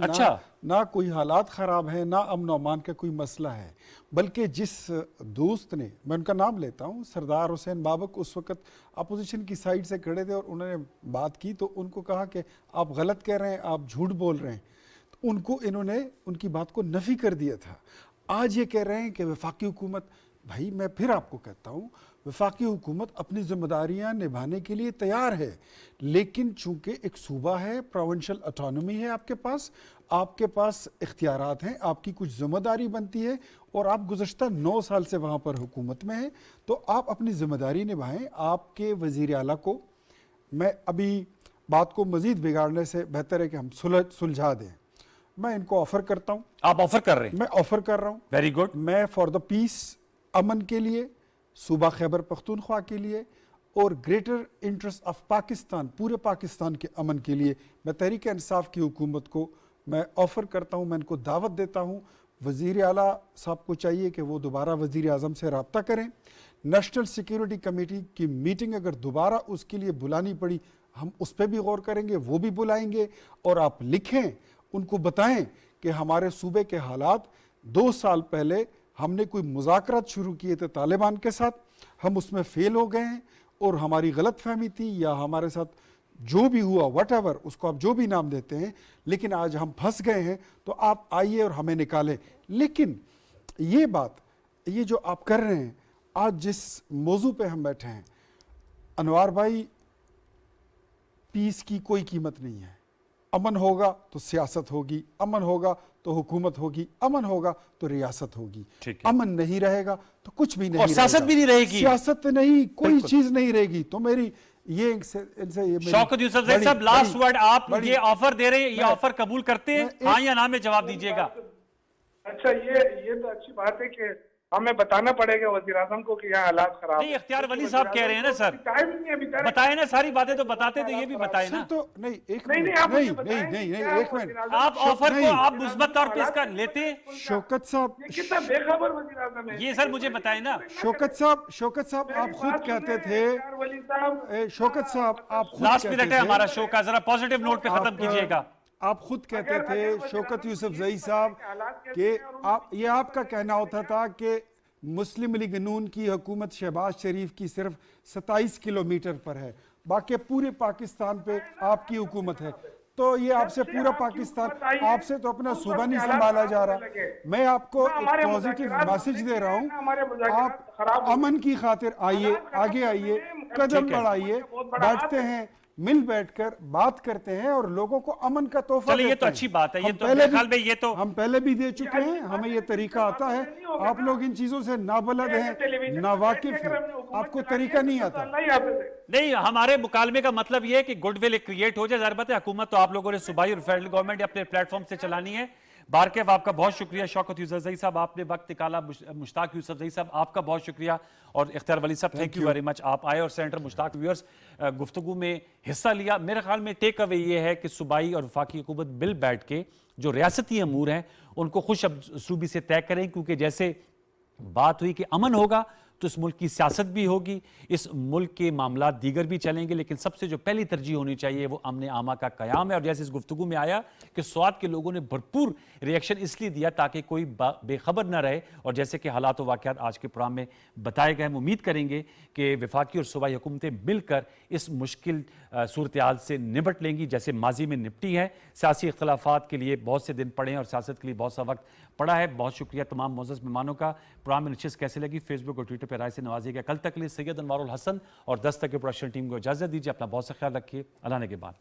نہ کوئی حالات خراب ہیں، نہ امن و امان کا کوئی مسئلہ ہے. بلکہ جس دوست نے، میں ان کا نام لیتا ہوں، سردار حسین بابک، اس وقت اپوزیشن کی سائیڈ سے کھڑے تھے اور انہوں نے بات کی تو ان کو کہا کہ آپ غلط کہہ رہے ہیں، آپ جھوٹ بول رہے ہیں. تو انہوں نے ان کی بات کو نفی کر دیا تھا. آج یہ کہہ رہے ہیں کہ وفاقی حکومت، بھائی میں پھر آپ کو کہتا ہوں وفاقی حکومت اپنی ذمہ داریاں نبھانے کے لیے تیار ہے، لیکن چونکہ ایک صوبہ ہے، پروونشل اٹانومی ہے، آپ کے پاس اختیارات ہیں، آپ کی کچھ ذمہ داری بنتی ہے، اور آپ گزشتہ 9 سال سے وہاں پر حکومت میں ہیں، تو آپ اپنی ذمہ داری نبھائیں. آپ کے وزیر اعلیٰ کو، میں ابھی بات کو مزید بگاڑنے سے بہتر ہے کہ ہم سلجھا دیں. میں ان کو آفر کرتا ہوں. آپ آفر کر رہے ہیں؟ میں آفر کر رہا ہوں. Very good. میں فار دا پیس، امن کے لیے، صوبہ خیبر پختونخوا کے لیے اور گریٹر انٹرسٹ آف پاکستان، پورے پاکستان کے امن کے لیے میں تحریک انصاف کی حکومت کو میں آفر کرتا ہوں، میں ان کو دعوت دیتا ہوں. وزیر اعلیٰ صاحب کو چاہیے کہ وہ دوبارہ وزیر اعظم سے رابطہ کریں. نیشنل سیکیورٹی کمیٹی کی میٹنگ اگر دوبارہ اس کے لیے بلانی پڑی ہم اس پہ بھی غور کریں گے، وہ بھی بلائیں گے. اور آپ لکھیں، ان کو بتائیں کہ ہمارے صوبے کے حالات 2 سال پہلے ہم نے کوئی مذاکرات شروع کیے تھے طالبان کے ساتھ، ہم اس میں فیل ہو گئے ہیں اور ہماری غلط فہمی تھی یا ہمارے ساتھ جو بھی ہوا وٹ ایور، اس کو آپ جو بھی نام دیتے ہیں، لیکن آج ہم پھنس گئے ہیں تو آپ آئیے اور ہمیں نکالیں. لیکن یہ بات، یہ جو آپ کر رہے ہیں آج جس موضوع پہ ہم بیٹھے ہیں، انوار بھائی، پیس کی کوئی قیمت نہیں ہے. امن ہوگا تو سیاست ہوگی، امن ہوگا تو حکومت ہوگی، امن ہوگا تو ریاست ہوگی. امن نہیں رہے گا تو کچھ بھی نہیں اور رہے گا. سیاست بھی نہیں رہے گی، سیاست نہیں، کوئی چیز نہیں رہے گی. تو میری یہ شوکت یوسف زئی صاحب، لاسٹ ورڈ، آپ یہ آفر دے رہے ہیں، یہ آفر قبول کرتے ہیں؟ ہاں یا نہ میں جواب دیجیے گا. اچھا، یہ تو اچھی بات ہے کہ ہمیں بتانا پڑے گا وزیر اعظم کو کہ یہاں حالات خراب ہیں. نہیں، اختیار ولی صاحب کہہ رہے ہیں نا سر، بتائیں نا ساری باتیں، تو بتاتے تو یہ بھی بتائیں نا. تو نہیں، ایک نہیں، منٹ، آپ مجھے نہیں بتائیں نہیں نہیں کہ کیا ایک منٹ. آپ آفر کو آپ مثبت طور پہ اس کا لیتے ہیں؟ شوکت صاحب، یہ کتنا بے خبر وزیر اعظم ہے. یہ سر مجھے بتائیں نا. شوکت صاحب آپ خود کہتے تھے، شوکت صاحب آپ خود لاسٹ کہتے منٹ ہے تھے، ہمارا شو کا، ذرا پازیٹیو نوٹ پہ ختم کیجئے گا. آپ خود کہتے تھے شوکت یوسف زئی صاحب کہ یہ آپ کا کہنا ہوتا تھا کہ مسلم لیگ نون کی حکومت شہباز شریف کی صرف 27 کلومیٹر پر ہے، باقی پورے پاکستان پہ آپ کی حکومت ہے. تو یہ آپ سے پورا پاکستان، آپ سے تو اپنا صوبہ نہیں سنبھالا جا رہا. میں آپ کو ایک پازیٹیو میسج دے رہا ہوں، آپ امن کی خاطر آئیے، آگے آئیے، قدم بڑھائیے، بیٹھتے ہیں، مل بیٹھ کر بات کرتے ہیں اور لوگوں کو امن کا تحفہ دیتے ہیں. یہ تو اچھی بات ہے، یہ تو میرے خیال میں یہ تو ہم پہلے بھی دے چکے ہیں، ہمیں یہ طریقہ آتا ہے. آپ لوگ ان چیزوں سے نابلد ہیں، ناواقف ہیں، آپ کو طریقہ نہیں آتا. نہیں، ہمارے مکالمے کا مطلب یہ ہے کہ گڈ ول ایک کریٹ ہو جائے. ظاہر بات ہے حکومت تو آپ لوگوں نے صوبائی اور فیڈرل گورنمنٹ اپنے پلیٹ فارم سے چلانی ہے. بارکیف آپ کا بہت شکریہ. شوکت یوسف زئی صاحب آپ نے وقت نکالا. مشتاق یوسف زئی صاحب آپ کا بہت شکریہ. اور اختیار ولی صاحب تھینک یو ویری مچ، آپ آئے اور سینٹر مشتاق ویورز گفتگو میں حصہ لیا. میرے خیال میں ٹیک اوے یہ ہے کہ صوبائی اور وفاقی حکومت مل بیٹھ کے جو ریاستی امور ہیں ان کو خوش اسلوبی سے طے کریں، کیونکہ جیسے بات ہوئی کہ امن ہوگا تو اس ملک کی سیاست بھی ہوگی، اس ملک کے معاملات دیگر بھی چلیں گے، لیکن سب سے جو پہلی ترجیح ہونی چاہیے وہ امن عامہ کا قیام ہے. اور جیسے اس گفتگو میں آیا کہ سوات کے لوگوں نے بھرپور ریئیکشن اس لیے دیا تاکہ کوئی بے خبر نہ رہے، اور جیسے کہ حالات و واقعات آج کے پروگرام میں بتائے گئے، ہم امید کریں گے کہ وفاقی اور صوبائی حکومتیں مل کر اس مشکل صورتحال سے نمٹ لیں گی جیسے ماضی میں نپٹی ہیں. سیاسی اختلافات کے لیے بہت سے دن پڑے ہیں اور سیاست کے لیے بہت سا وقت پڑا ہے. بہت شکریہ تمام معزز مہمانوں کا. پروگرام میں نشست کیسے لگی فیس بک اور ٹویٹر پہ رائے سے نوازیے گا. کل تک کے لیے سید انوار الحسن اور 10 تک کے پروڈکشن ٹیم کو اجازت دیجیے. اپنا بہت سا خیال رکھیے. اللہ نے کے بعد.